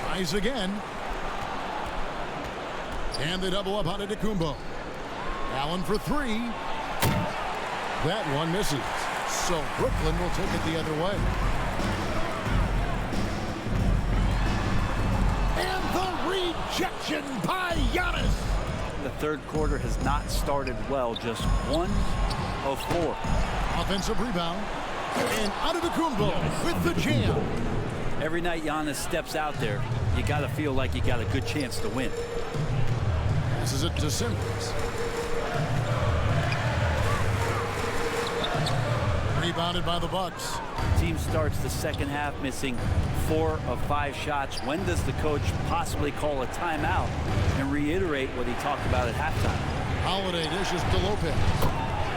tries again. And they double up on Antetokounmpo. Allen for 3. That one misses. So Brooklyn will take it the other way. And the rejection by Giannis. The third quarter has not started well, just 1 of 4. Offensive rebound. And Antetokounmpo with the jam. Every night Giannis steps out there, you got to feel like you got a good chance to win. Passes it to Simmons. Rebounded by the Bucks. Team starts the second half missing 4 of 5 shots. When does the coach possibly call a timeout and reiterate what he talked about at halftime? Holiday dishes to Lopez.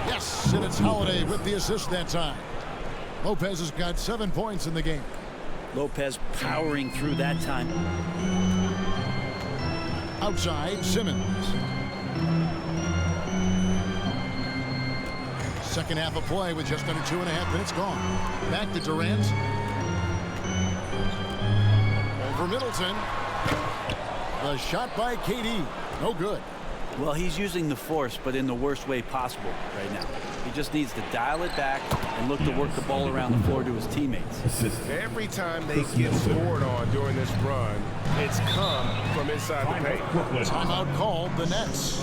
Yes, and it's Holiday with the assist that time. Lopez has got 7 points in the game. Lopez powering through that time. Outside, Simmons. Second half of play with just under 2.5 minutes gone. Back to Durant. Over Middleton. The shot by KD. No good. Well, he's using the force, but in the worst way possible right now. He just needs to dial it back and look to work the ball around the floor to his teammates. Every time they get scored on during this run, it's come from inside the paint. Timeout called the Nets.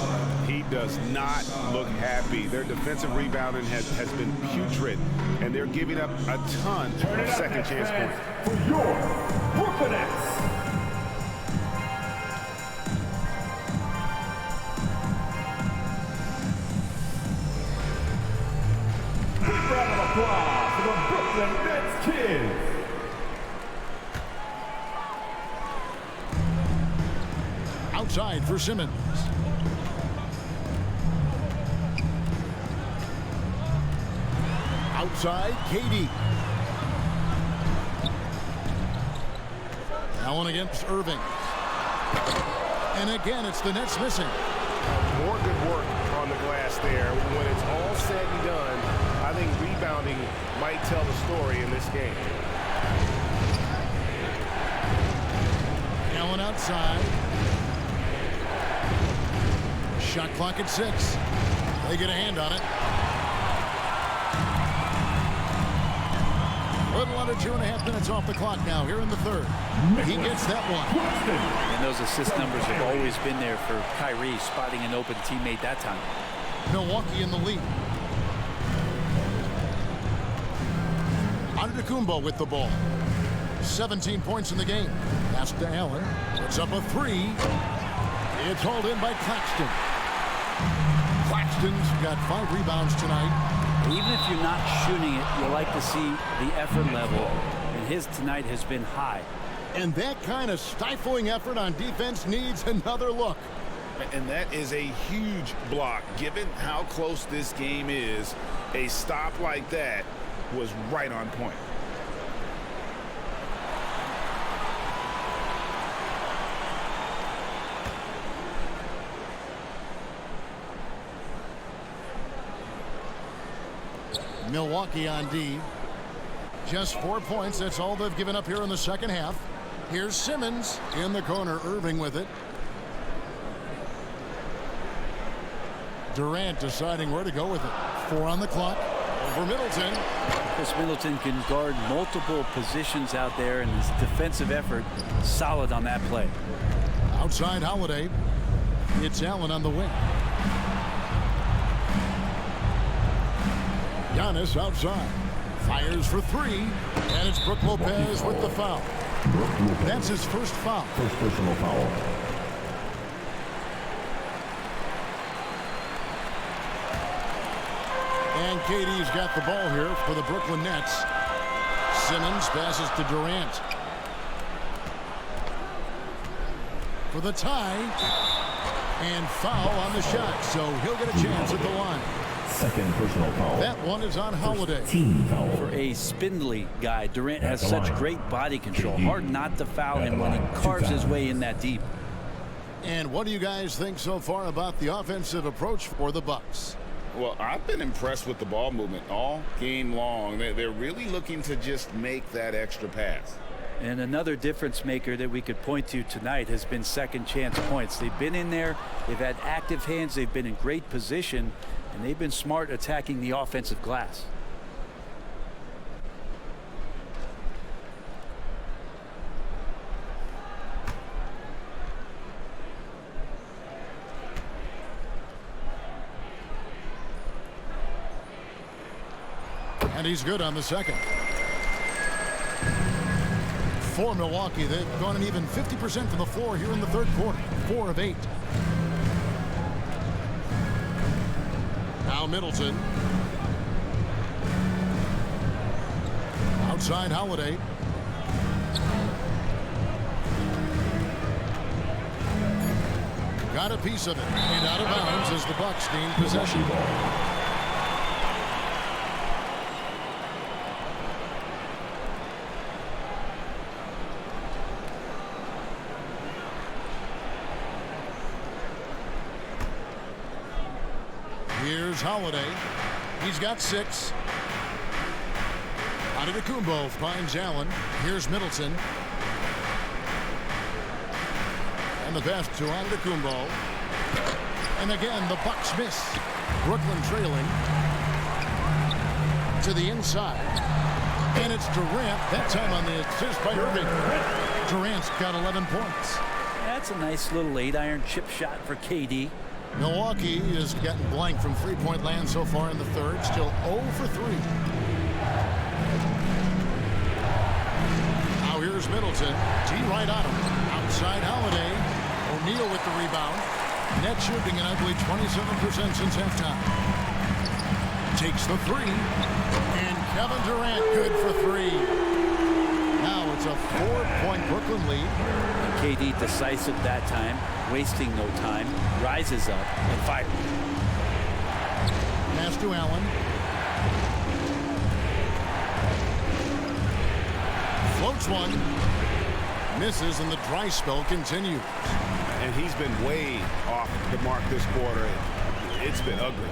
He does not look happy. Their defensive rebounding has been putrid, and they're giving up a ton of second chance points. For your Brooklyn Nets. Round of applause for the Brooklyn Nets kids. Outside for Simmons. Outside, KD. Allen against Irving. And again, it's the Nets missing. More good work on the glass there. When it's all said and done, I think rebounding might tell the story in this game. Allen outside. Shot clock at 6. They get a hand on it. little under 2.5 minutes off the clock now here in the third. He gets that one. And those assist numbers have always been there for Kyrie, spotting an open teammate that time. Milwaukee in the lead. Antetokounmpo with the ball. 17 points in the game. Pass to Allen. Puts up a three. It's hauled in by Claxton. Claxton's got 5 rebounds tonight. Even if you're not shooting it, you like to see the effort level, and his tonight has been high. And that kind of stifling effort on defense needs another look. And that is a huge block. Given how close this game is, a stop like that was right on point. Milwaukee on D. Just 4 points. That's all they've given up here in the second half. Here's Simmons in the corner. Irving with it. Durant deciding where to go with it. 4 on the clock. Over Middleton. Chris Middleton can guard multiple positions out there, and his defensive effort solid on that play. Outside Holiday. It's Allen on the wing. Giannis outside. Fires for 3. And it's Brook Lopez with the foul. That's his first foul. First personal foul. And KD's got the ball here for the Brooklyn Nets. Simmons passes to Durant. For the tie. And foul on the shot. So he'll get a chance at the line. Second personal foul. That one is on Holiday. Team foul. For a spindly guy, Durant has such great body control. Hard not to foul him when he carves his way in that deep. And what do you guys think so far about the offensive approach for the Bucks? Well, I've been impressed with the ball movement all game long. They're really looking to just make that extra pass. And another difference maker that we could point to tonight has been second chance points. They've been in there, they've had active hands, they've been in great position, and they've been smart attacking the offensive glass. And he's good on the second. For Milwaukee, they've gone an even 50% from the floor here in the third quarter. 4 of 8. Now Middleton. Outside Holiday. Got a piece of it. And out of bounds as the Bucks gain possession. Here's Holiday. He's got 6. Antetokounmpo finds Allen. Here's Middleton. And the pass to Antetokounmpo. And again, the Bucks miss. Brooklyn trailing. To the inside. And it's Durant. That time on the assist by Irving. Durant's got 11 points. That's a nice little 8-iron chip shot for KD. Milwaukee has gotten blank from three-point land so far in the third. Still 0 for 3. Now here's Middleton. T right on him. Outside Holiday. O'Neal with the rebound. Net shooting an ugly 27% since halftime. Takes the 3. And Kevin Durant good for 3. Now it's a 4-point Brooklyn lead. KD decisive that time, wasting no time, rises up and fires. Pass to Allen. Floats one. Misses, and the dry spell continues. And he's been way off the mark this quarter. It's been ugly.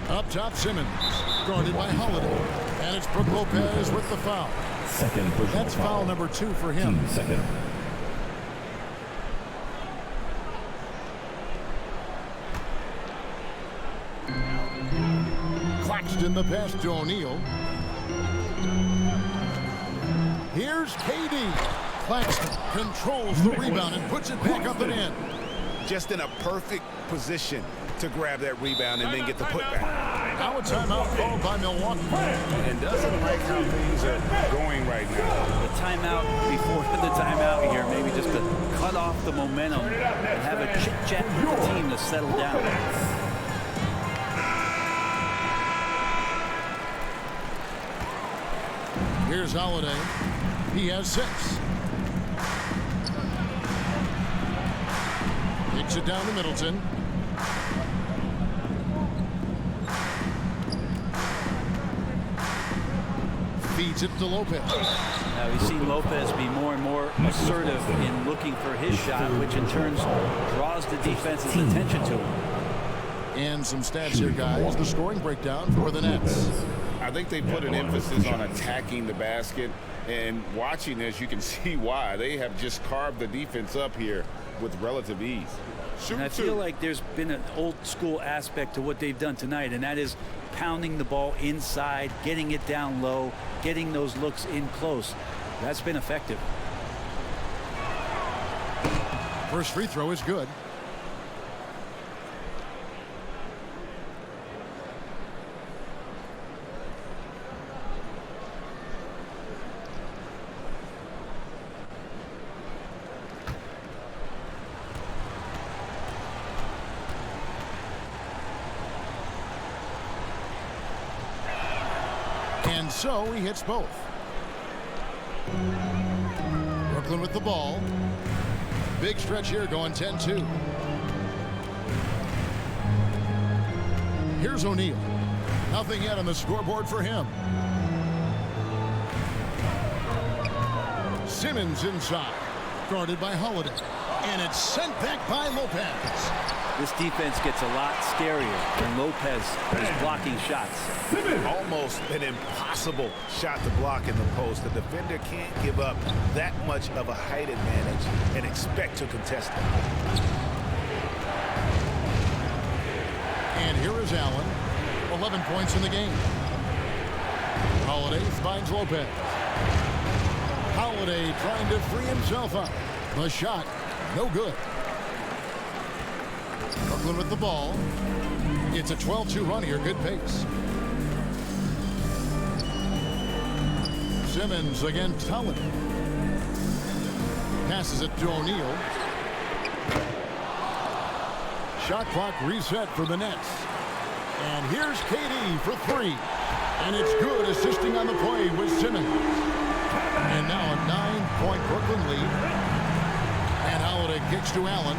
Up top, Simmons. Guarded by Holiday. And it's Brook Lopez with the foul. Second personal That's foul number 2 for him. Team second. Claxton Claxton the pass to O'Neal. Here's KD. Claxton controls the rebound and puts it back up and in. Just in a perfect position to grab that rebound and then get the putback. Now a timeout called by Milwaukee. And doesn't like how things are going right now. The timeout before the timeout here, maybe just to cut off the momentum and have a chit-chat with the team to settle down. Here's Holiday. He has 6. Kicks it down to Middleton. Feeds it to Lopez. Now we've seen Lopez be more and more assertive in looking for his shot, which in turn draws the defense's attention to him. And some stats here, guys. The scoring breakdown for the Nets. I think they put an emphasis on attacking the basket, and watching this, you can see why. They have just carved the defense up here with relative ease. And I feel like there's been an old school aspect to what they've done tonight, and that is pounding the ball inside, getting it down low, getting those looks in close. That's been effective. First free throw is good. And so he hits both. Brooklyn with the ball. Big stretch here going 10-2. Here's O'Neal. Nothing yet on the scoreboard for him. Simmons inside. Guarded by Holiday. And it's sent back by Lopez. This defense gets a lot scarier when Lopez is blocking shots. Almost an impossible shot to block in the post. The defender can't give up that much of a height advantage and expect to contest it. And here is Allen. 11 points in the game. Holiday finds Lopez. Holiday trying to free himself up. The shot, no good. Brooklyn with the ball. It's a 12-2 run here. Good pace. Simmons against Holiday. Passes it to O'Neal. Shot clock reset for the Nets. And here's KD for 3. And it's good, assisting on the play with Simmons. And now a 9-point Brooklyn lead. And Holiday kicks to Allen.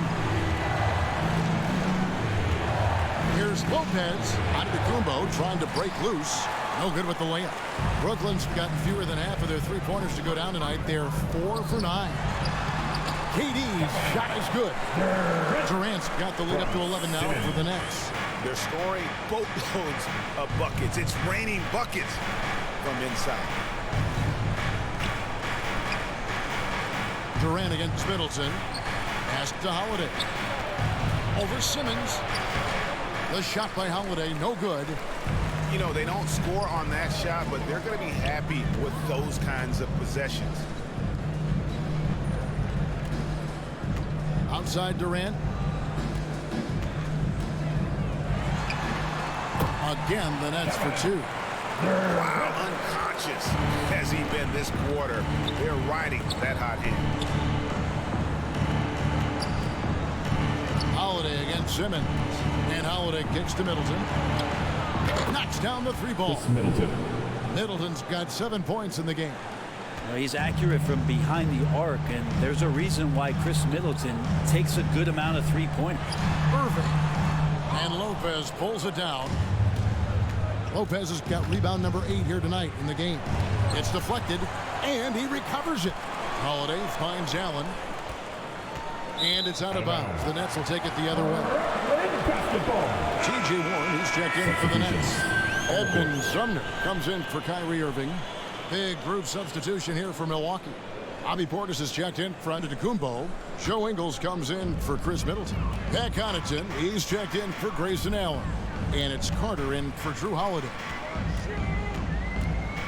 Here's Lopez. Antetokounmpo trying to break loose. No good with the layup. Brooklyn's gotten fewer than half of their three-pointers to go down tonight. They're 4 for 9. KD's shot is good. Durant's got the lead up to 11 now for the Nets. They're scoring boatloads of buckets. It's raining buckets from inside. Durant against Middleton. Pass to Holiday. Over Simmons. The shot by Holiday, no good. You know, they don't score on that shot, but they're going to be happy with those kinds of possessions. Outside Durant. Again, the Nets for 2. Wow, unconscious has he been this quarter. They're riding that hot hand. Holiday against Simmons. And Holiday kicks to Middleton. Knocks down the 3-ball. Middleton's got 7 points in the game. Well, he's accurate from behind the arc, and there's a reason why Chris Middleton takes a good amount of three-pointers. Irving. And Lopez pulls it down. Lopez has got rebound number 8 here tonight in the game. It's deflected, and he recovers it. Holiday finds Allen. And it's out of bounds. The Nets will take it the other way. T.J. Warren, he's checked in for the Nets. Edmund Sumner comes in for Kyrie Irving. Big group substitution here for Milwaukee. Bobby Portis is checked in for Antetokounmpo. Joe Ingles comes in for Chris Middleton. Pat Connaughton, he's checked in for Grayson Allen. And it's Carter in for Drew Holiday.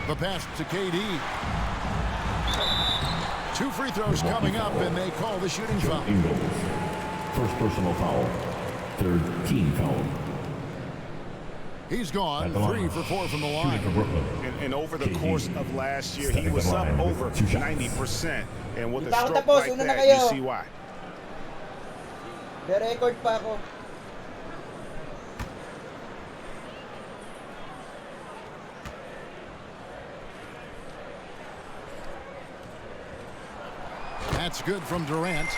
The pass to KD. 2 free throws coming up, and they call the shooting foul. First personal foul. Third team foul. He's gone 3 for 4 from the line. And over the course of last year, he was up over 90%. And with a Hindi pa ako stroke tapos, like una na that, kayo. you see why. May record pa ako. That's good from Durant.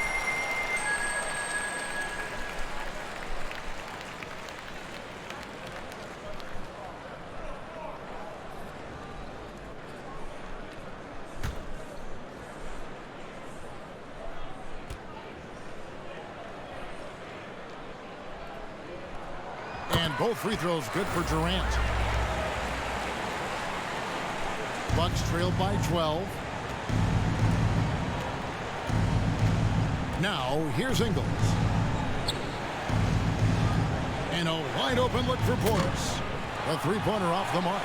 And both free throws good for Durant. Bucks trailed by 12. Now, here's Ingles. And a wide open look for Portis. A three-pointer off the mark.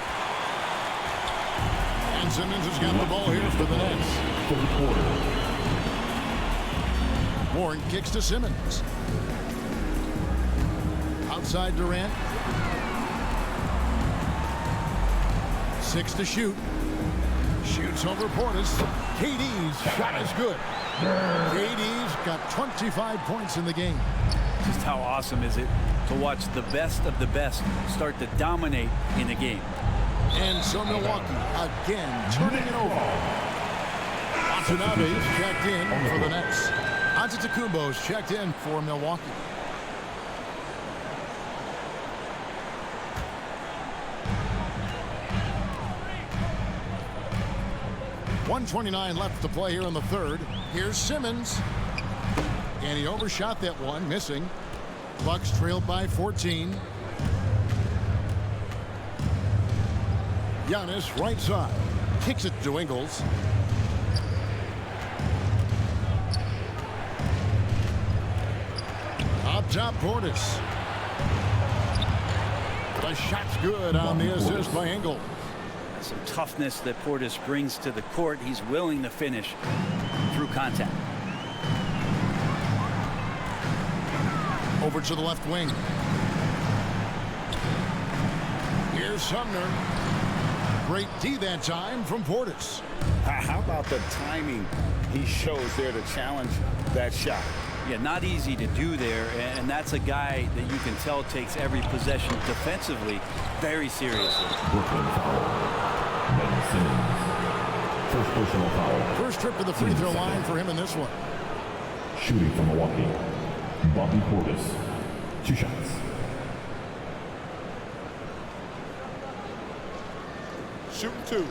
And Simmons has got the ball here for the Nets. Warren kicks to Simmons. Outside Durant. 6 to shoot. Shoots over Portis. KD's shot is good. KD's got 25 points in the game. Just how awesome is it to watch the best of the best start to dominate in a game. And so Milwaukee again turning it over. Watanabe's checked in for the Nets. Antetokounmpo's checked in for Milwaukee. .129 left to play here in the third. Here's Simmons. And he overshot that one, missing. Bucks trailed by 14. Giannis right side. Kicks it to Ingles. Up top, Portis. The shot's good on the assist by Ingles. Some toughness that Portis brings to the court. He's willing to finish through contact. Over to the left wing. Here's Sumner. Great D that time from Portis. How about the timing he shows there to challenge that shot? Yeah, not easy to do there, and that's a guy that you can tell takes every possession defensively very seriously. First personal foul. First trip to the free throw line for him in this one. Shooting from Milwaukee. Bobby Portis. 2 shots. Shooting 2.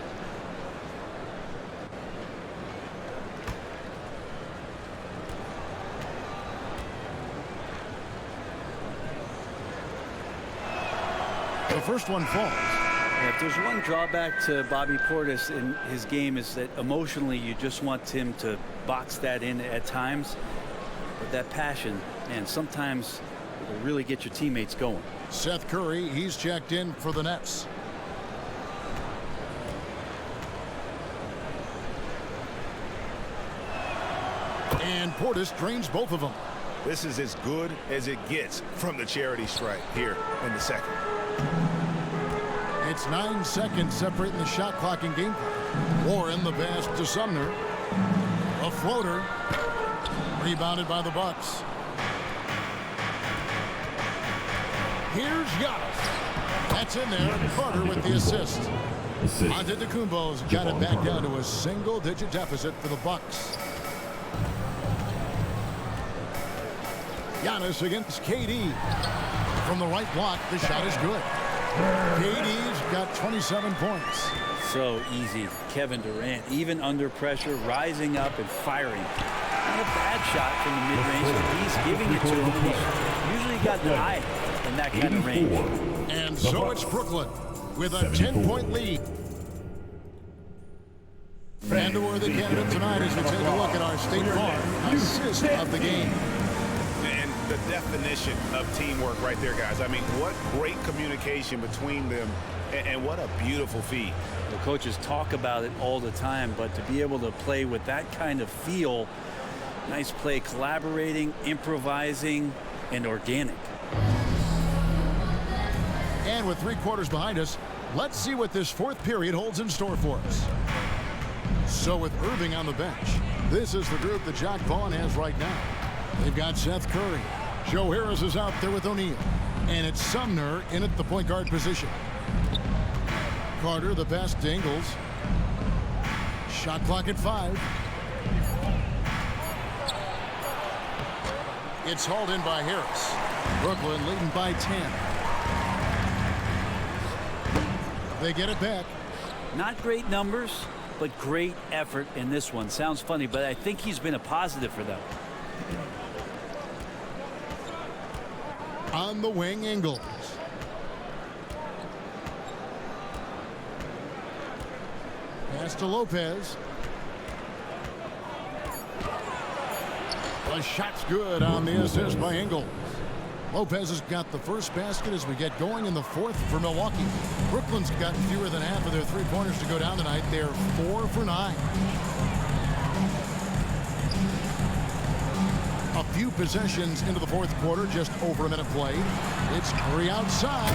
The first one falls. If there's one drawback to Bobby Portis in his game is that emotionally you just want him to box that in at times. But that passion, and sometimes it'll really get your teammates going. Seth Curry, he's checked in for the Nets. And Portis drains both of them. This is as good as it gets from the charity stripe here in the second. It's 9 seconds separating the shot clock and game clock. Warren the pass to Sumner. A floater. Rebounded by the Bucks. Here's Giannis. That's in there. Carter with the assist. Antetokounmpo's got it back down to a single-digit deficit for the Bucks. Giannis against KD. From the right block, the shot is good. KD's got 27 points. So easy. Kevin Durant, even under pressure, rising up and firing. Not a bad shot from the mid-range. He's giving it to him. He's usually got an eye in that kind of range. And so it's Brooklyn with a 10-point lead. And a worthy candidate tonight as we take a look at our State Farm assist of the game. The definition of teamwork right there, guys. I mean, what great communication between them And what a beautiful feed. The coaches talk about it all the time, but to be able to play with that kind of feel, nice play, collaborating, improvising, and organic. And with 3 quarters behind us, let's see what this 4th period holds in store for us. So with Irving on the bench, this is the group that Jacque Vaughn has right now. They've got Seth Curry. Joe Harris is out there with O'Neal. And it's Sumner in at the point guard position. Carter, the pass to Ingles. Shot clock at 5. It's hauled in by Harris. Brooklyn leading by 10. They get it back. Not great numbers, but great effort in this one. Sounds funny, but I think he's been a positive for them. On the wing, Ingles. Pass to Lopez. The shot's good on the assist by Ingles. Lopez has got the first basket as we get going in the 4th for Milwaukee. Brooklyn's got fewer than half of their 3-pointers to go down tonight. They're 4 for 9. A few possessions into the 4th quarter, just over a minute played. It's Curry outside.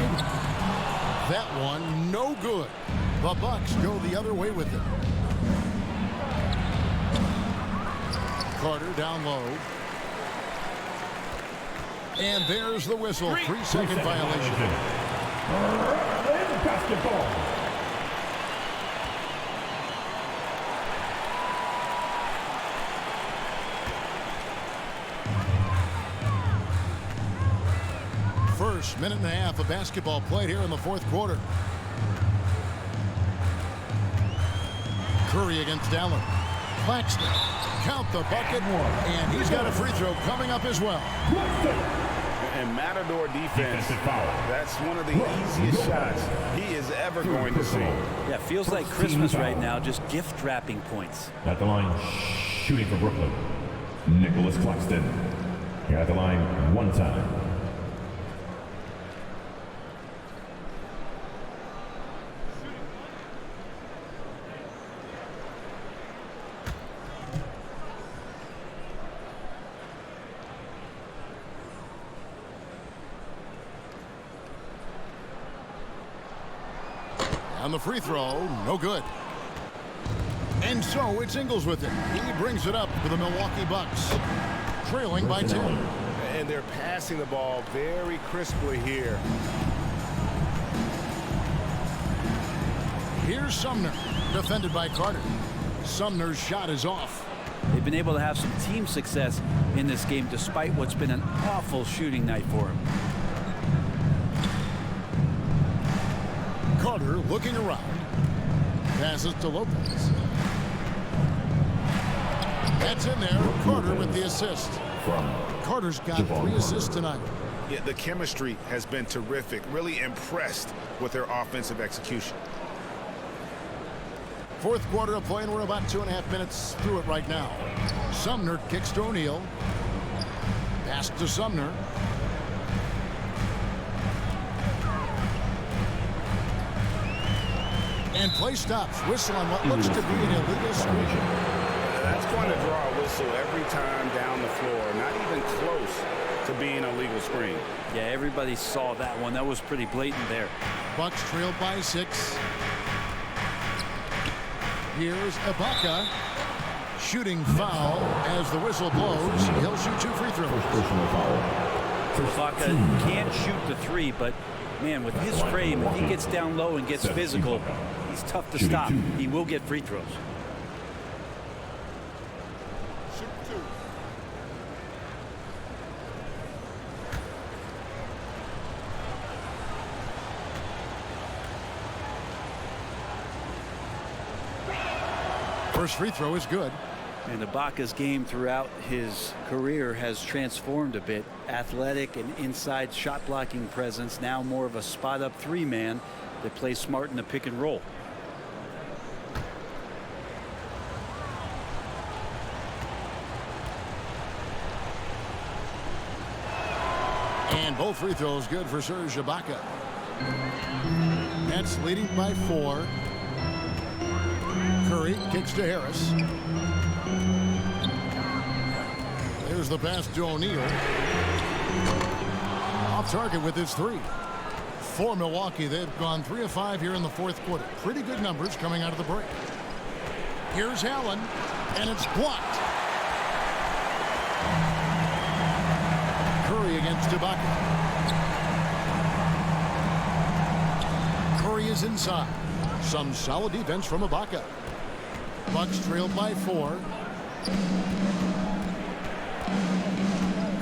That one, no good. The Bucks go the other way with it. Carter down low. And there's the whistle. 3-second violation. Basketball. First minute and a half of basketball played here in the 4th quarter. Curry against Allen. Claxton. Count the bucket. And he's got a free throw coming up as well. And Matador defense, that's one of the easiest shots he is ever going to see. Yeah, feels like Christmas right now, just gift wrapping points. At the line, shooting for Brooklyn, Nicholas Claxton. Here at the line, 1 time. On the free throw, no good. And so it's Ingles with it. He brings it up for the Milwaukee Bucks, trailing by 10. And they're passing the ball very crisply here. Here's Sumner, defended by Carter. Sumner's shot is off. They've been able to have some team success in this game despite what's been an awful shooting night for him. Carter looking around. Passes to Lopez. That's in there. Carter with the assist. Carter's got 3 assists tonight. Yeah, the chemistry has been terrific. Really impressed with their offensive execution. 4th quarter of play, and we're about 2.5 minutes through it right now. Sumner kicks to O'Neal. Pass to Sumner. And play stops. Whistle on what looks to be an illegal screen. That's going to draw a whistle every time down the floor. Not even close to being a legal screen. Yeah, everybody saw that one. That was pretty blatant there. Bucks trailed by 6. Here's Ibaka. Shooting foul as the whistle blows. He'll shoot 2 free throws. Ibaka can't shoot the 3, but man, with his frame, if he gets down low and gets physical, he's tough to stop. He will get free throws. First free throw is good. And Ibaka's game throughout his career has transformed a bit. Athletic and inside shot blocking presence, now more of a spot up 3 man that plays smart in the pick and roll. And both free throws good for Serge Ibaka. Nets leading by 4. Curry kicks to Harris. There's the pass to O'Neal. Off target with his 3. For Milwaukee, they've gone 3 of 5 here in the fourth quarter. Pretty good numbers coming out of the break. Here's Allen, and it's blocked. Curry against Ibaka. Curry is inside. Some solid defense from Ibaka. Bucks trailed by 4.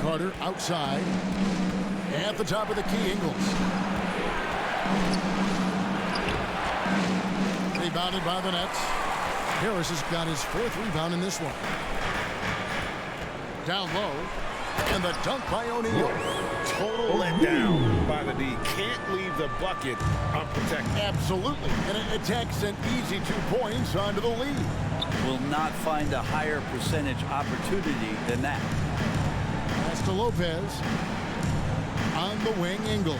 Carter outside. At the top of the key, Ingles. Rebounded by the Nets. Harris has got his 4th rebound in this one. Down low. And the dunk by O'Neal. Total letdown by the D. Can't leave the bucket unprotected. Absolutely. And it takes an easy 2 points onto the lead. Will not find a higher percentage opportunity than that. Pass to Lopez. On the wing, Ingles.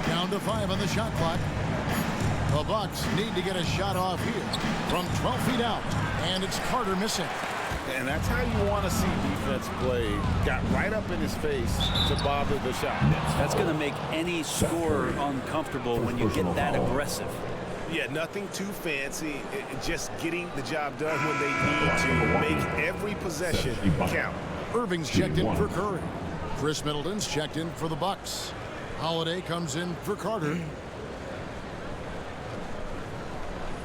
Down to 5 on the shot clock. The Bucks need to get a shot off here from 12 feet out. And it's Carter missing. And that's how you want to see defense play. Got right up in his face to bother the shot. That's going to make any scorer uncomfortable when you get that aggressive. Yeah, nothing too fancy. Just getting the job done when they need to. Make every possession count. Irving's checked in for Curry. Chris Middleton's checked in for the Bucks. Holiday comes in for Carter.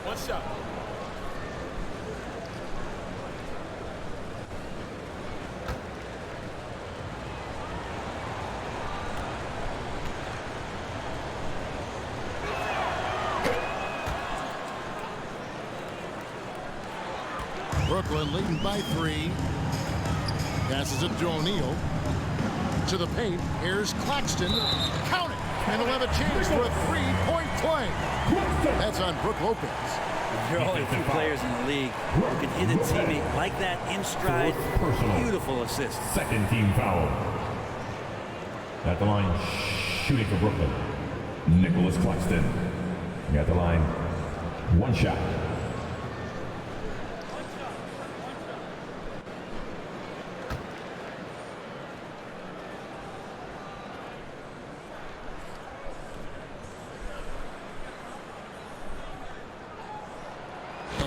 One shot. Brooklyn leading by 3. Passes it to O'Neal. To the paint. Here's Claxton. Count it. And he'll have a chance for a 3-point play. That's on Brook Lopez. There are only a few players in the league who can hit a teammate like that in stride. Beautiful assist. 2nd team foul. At the line, shooting for Brooklyn, Nicholas Claxton. At the line, 1 shot.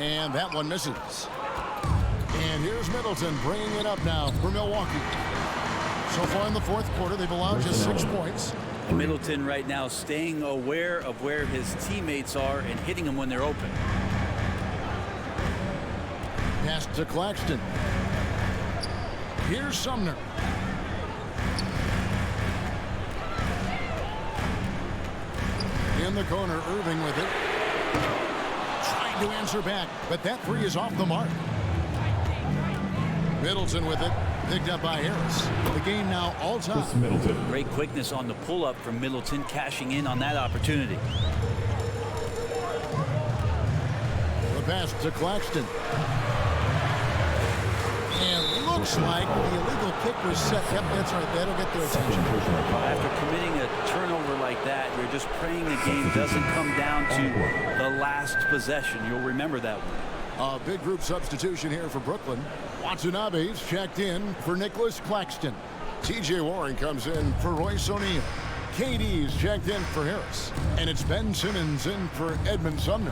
And that one misses. And here's Middleton bringing it up now for Milwaukee. So far in the fourth quarter, they've allowed just 6 points. Middleton right now staying aware of where his teammates are and hitting them when they're open. Pass to Claxton. Here's Sumner. In the corner, Irving with it. Trying to answer back, but that 3 is off the mark. Middleton with it. Picked up by Harris. The game now all time. Great quickness on the pull-up from Middleton, cashing in on that opportunity. The pass to Claxton. And looks like the illegal kick was set. Yep, that's right. That'll get their attention. After committing a turnover like that, you're just praying the game doesn't come down to the last possession. You'll remember that one. A big group substitution here for Brooklyn. Watanabe's checked in for Nicholas Claxton. TJ Warren comes in for Royce O'Neal. KD's checked in for Harris. And it's Ben Simmons in for Edmund Sumner.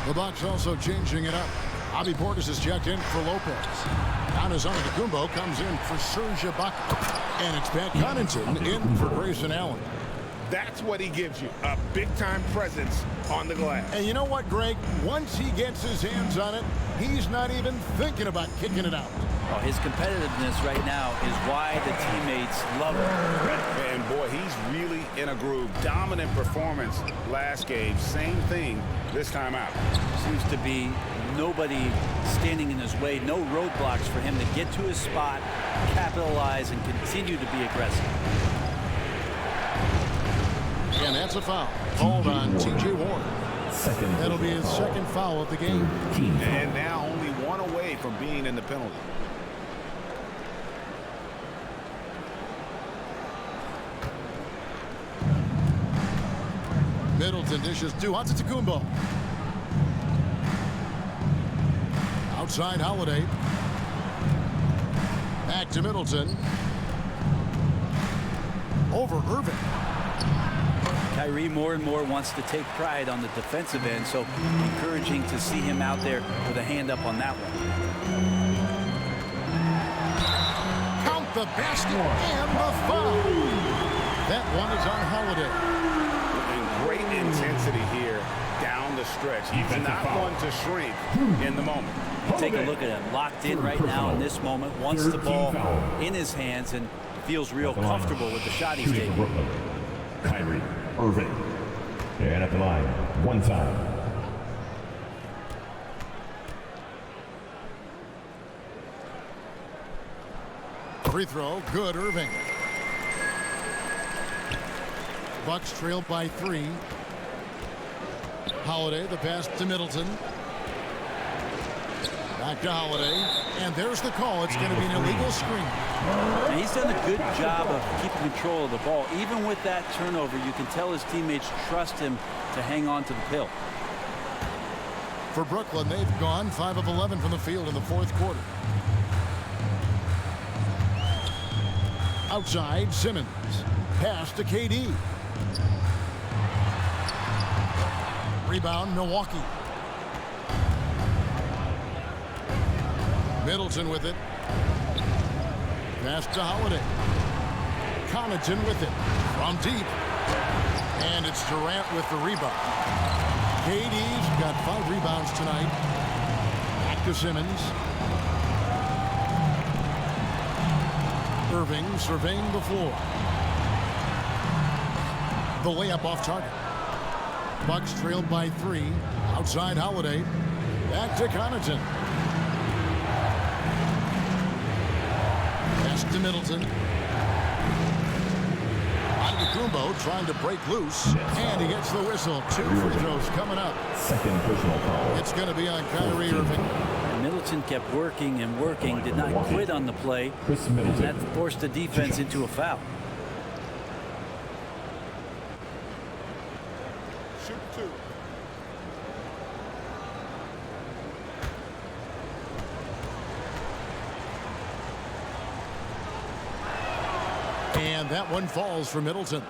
The Bucks also changing it up. Bobby Portis is checked in for Lopez. Giannis Antetokounmpo comes in for Serge Ibaka. And it's Pat Connaughton in for Grayson Allen. That's what he gives you, a big-time presence on the glass. And you know what, Greg? Once he gets his hands on it, he's not even thinking about kicking it out. Oh, his competitiveness right now is why the teammates love him. And boy, he's really in a groove. Dominant performance last game. Same thing this time out. Seems to be nobody standing in his way, no roadblocks for him to get to his spot, capitalize, and continue to be aggressive. And that's a foul called on TJ Warren. That'll be his second foul of the game. And now only one away from being in the penalty. Middleton dishes to Antetokounmpo. Outside Holiday. Back to Middleton. Over Irving. Kyrie more and more wants to take pride on the defensive end, so encouraging to see him out there with a hand up on that one. Count the basket and the foul. That one is on Holiday. And great intensity here down the stretch. He's not one to shrink in the moment. Take a look at him, locked in right now in this moment, wants the ball in his hands and feels real comfortable with the shot he's taking. Kyrie Irving. And at the line, one time. Free throw, good, Irving. Bucks trail by 3. Holiday, the pass to Middleton. Back to Holiday, and there's the call. It's going to be an illegal screen. And he's done a good job of keeping control of the ball. Even with that turnover, you can tell his teammates trust him to hang on to the pill. For Brooklyn, they've gone 5 of 11 from the field in the fourth quarter. Outside, Simmons. Pass to KD. Rebound, Milwaukee. Middleton with it. Pass to Holiday. Connaughton with it. From deep. And it's Durant with the rebound. KD's got 5 rebounds tonight. Back to Simmons. Irving surveying the floor. The layup off target. Bucks trailed by 3. Outside Holiday. Back to Connaughton. Pass to Middleton. Antetokounmpo trying to break loose. And he gets the whistle. 2 free throws coming up. Second personal foul. It's going to be on Kyrie Irving. And Middleton kept working and working, did not quit on the play. And that forced the defense into a foul. Shoot 2. And that one falls for Middleton.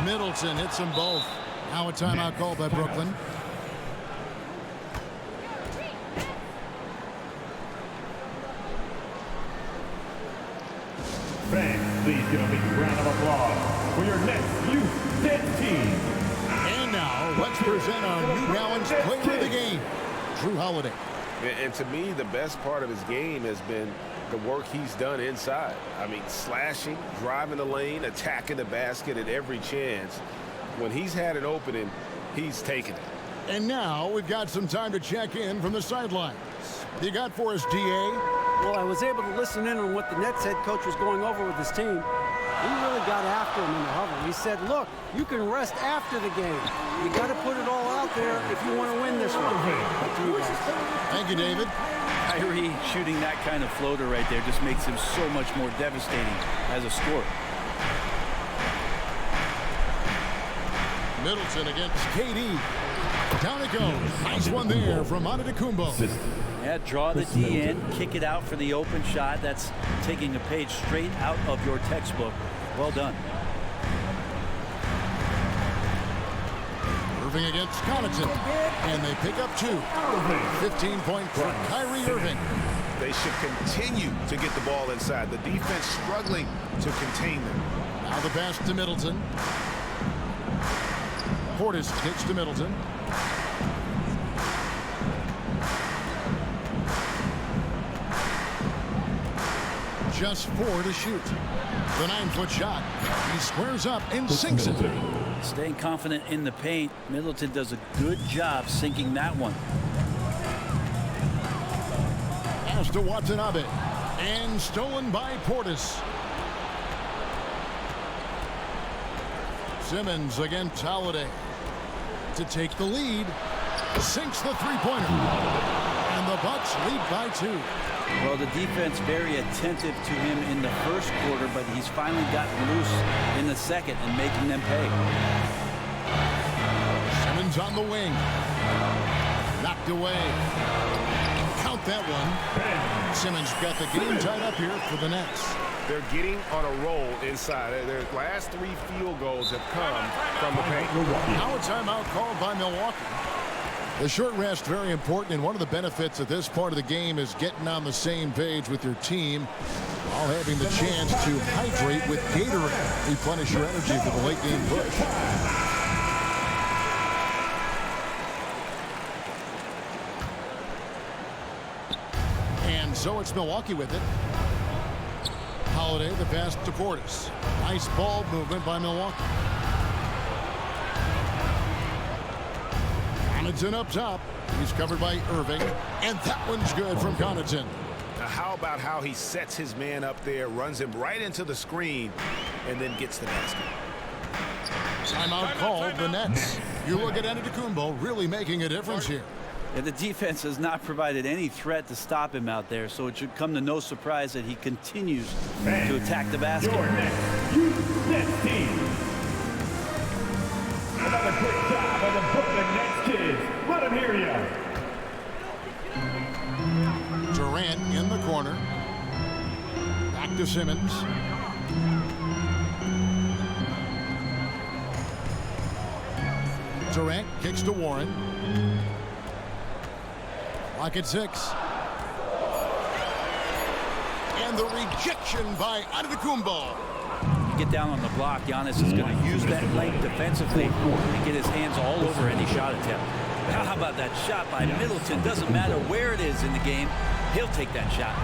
Middleton hits them both. Now a timeout called by Brooklyn. Fans, please give a big round of applause for your next youth dance team. And now let's present our New Balance player of the game, Drew Holiday. And to me, the best part of his game has been the work he's done inside. I mean, slashing, driving the lane, attacking the basket at every chance. When he's had an opening, he's taken it. And now we've got some time to check in from the sidelines. You got for us, DA? Well, I was able to listen in on what the Nets head coach was going over with his team. He really got after him in the huddle. He said, look, you can rest after the game. You got to put it all out there if you want to win this one. Back to you guys. Thank you, David. Kyrie shooting that kind of floater right there just makes him so much more devastating as a scorer. Middleton against KD. Down it goes. Nice one there from Antetokounmpo. Yeah, draw the D in, kick it out for the open shot. That's taking a page straight out of your textbook. Well done. Irving against Connaughton. And they pick up 2. 15-point for Kyrie Irving. They should continue to get the ball inside. The defense struggling to contain them. Now the pass to Middleton. Portis kicks to Middleton. Just 4 to shoot. The 9-foot shot. He squares up and sinks it. Staying confident in the paint. Middleton does a good job sinking that one. Pass to Watanabe. And stolen by Portis. Simmons against Holiday to take the lead. Sinks the three-pointer. And the Bucks lead by 2. Well, the defense very attentive to him in the first quarter, but he's finally gotten loose in the second and making them pay. Simmons on the wing. Knocked away. Count that one. Simmons got the game tied up here for the Nets. They're getting on a roll inside. Their last 3 field goals have come from the paint. Now a timeout called by Milwaukee. The short rest very important, and one of the benefits of this part of the game is getting on the same page with your team while having the chance to hydrate with Gatorade. Replenish your energy for the late game push. And so it's Milwaukee with it. Holiday, the pass to Portis. Nice ball movement by Milwaukee. Connaughton up top. He's covered by Irving. And that one's good from Connaughton. Now how about how he sets his man up there, runs him right into the screen, and then gets the basket. Timeout called the Nets. You look at NINTENTO really making a difference here. Yeah, the defense has not provided any threat to stop him out there, so it should come to no surprise that he continues to attack the basket. Your next Nets team. Another great job by the Brooklyn Nets kids. Let them hear you. Durant in the corner. Back to Simmons. Durant kicks to Warren. Lock at 6. And the rejection by NINTENTO. Get down on the block. Giannis is going to use that length defensively and get his hands all over any shot attempt. How about that shot by Middleton? Doesn't matter where it is in the game, he'll take that shot.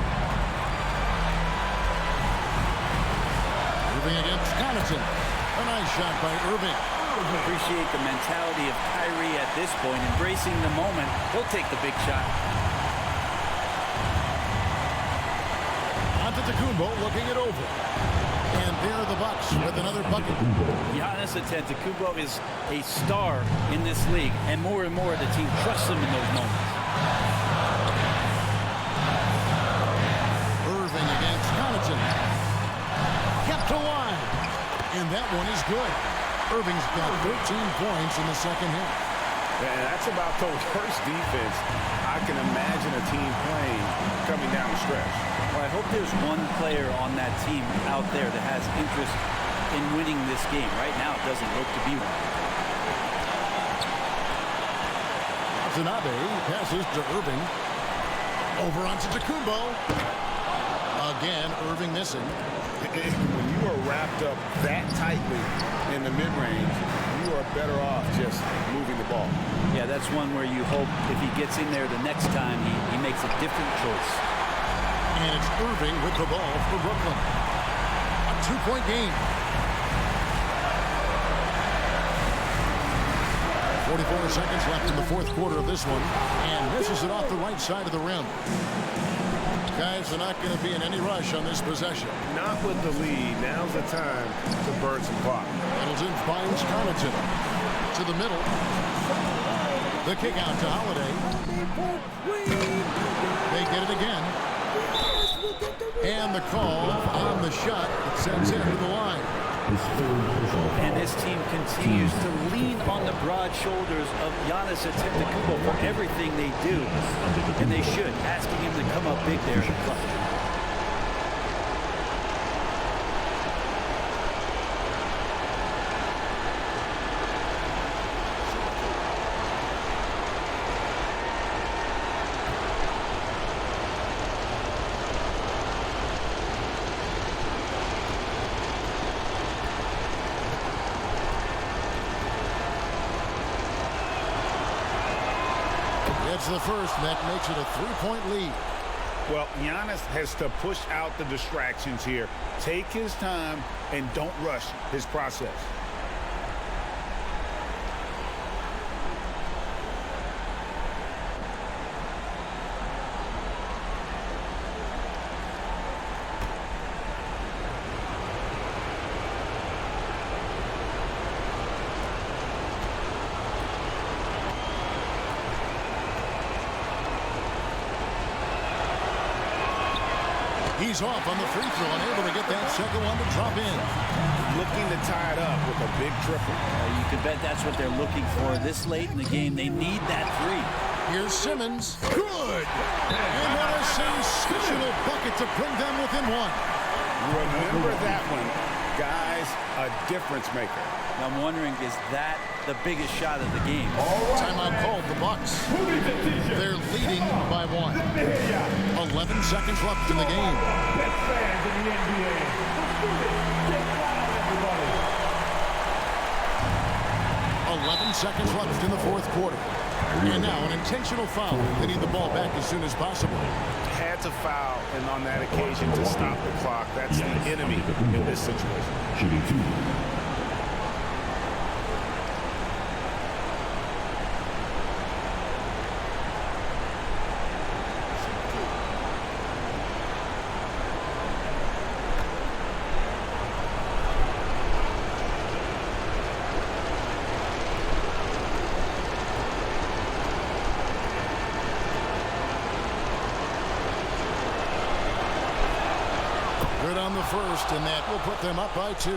Irving against Connaughton. A nice shot by Irving. Appreciate the mentality of Kyrie at this point, embracing the moment. He'll take the big shot. NINTENTO looking it over. And there are the Bucks with another bucket. Giannis Antetokounmpo is a star in this league, and more the team trusts him in those moments. Irving against Connaughton. Kept alive. And that one is good. Irving's got 13 points in the second half. And that's about the worst defense I can imagine a team playing coming down the stretch. Well, I hope there's one player on that team out there that has interest in winning this game. Right now, it doesn't look to be one. Watanabe passes to Irving. Over onto Antetokounmpo. Again, Irving missing. When you are wrapped up that tightly in the mid-range, you are better off just moving the ball. Yeah, that's one where you hope if he gets in there the next time, he makes a different choice. And it's Irving with the ball for Brooklyn. A 2-point game. 44 seconds left in the fourth quarter of this one. And misses it off the right side of the rim. Guys are not going to be in any rush on this possession. Not with the lead. Now's the time to burn some clock. Middleton finds Connaughton to the middle. The kick out to Holiday. They get it again. And the call on the shot that sends him to the line. And this team continues to lean on the broad shoulders of Giannis Antetokounmpo for everything they do. And they should, asking him to come up big there in the clutch. It's the first, and that makes it a 3-point lead. Well, Giannis has to push out the distractions here. Take his time and don't rush his process. He's off on the free throw and able to get that second one to drop in. Looking to tie it up with a big triple. You can bet that's what they're looking for this late in the game. They need that three. Here's Simmons. Good. And what a sensational bucket to bring them within one. Remember that one, guys, a difference maker. I'm wondering, is that the biggest shot of the game? Timeout called, the Bucks. They're leading by 1. 11 seconds left in the game. 11 seconds left in the fourth quarter. And now an intentional foul. They need the ball back as soon as possible. Had to foul, and on that occasion to stop the clock. That's the enemy in this situation. Shooting 2. Good on the first, and that will put them up by 2.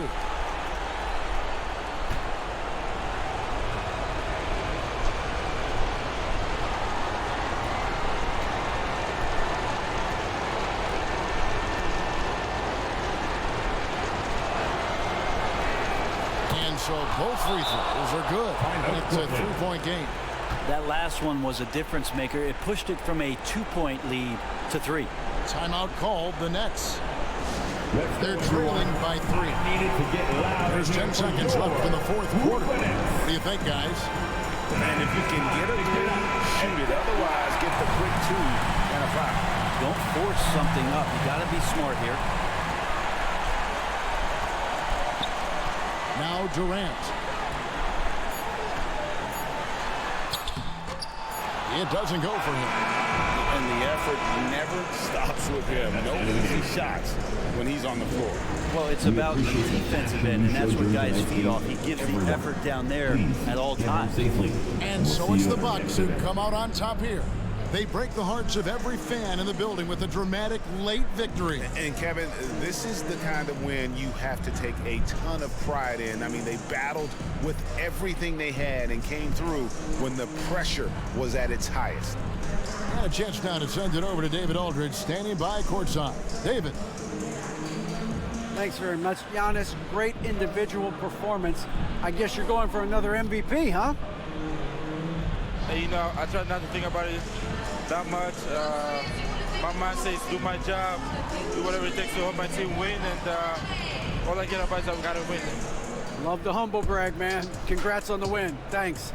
And so both free throws are good. And it's a 3-point game. That last one was a difference maker. It pushed it from a 2-point lead to 3. Timeout called, the Nets. They're trailing by 3. There's 10 seconds left in the fourth quarter. What do you think, guys? And if you can get a 3, shoot it. Otherwise, get the quick 2 and a foul. Don't force something up. You got to be smart here. Now Durant. It doesn't go for him. And the effort never stops with him. No easy shots when he's on the floor. Well, it's about the defensive end, and that's what guys feed off. He gives the effort down there at all times. And so it's the Bucks who come out on top here. They break the hearts of every fan in the building with a dramatic late victory. And Kevin, this is the kind of win you have to take a ton of pride in. I mean, they battled with everything they had and came through when the pressure was at its highest. Got a chance now to send it over to David Aldridge, standing by courtside. David. Thanks very much, Giannis. Great individual performance. I guess you're going for another MVP, huh? Hey, you know, I try not to think about it that much. My mindset is do my job, do whatever it takes to help my team win, and all I get about is I got to win. Love the humble brag, man. Congrats on the win. Thanks.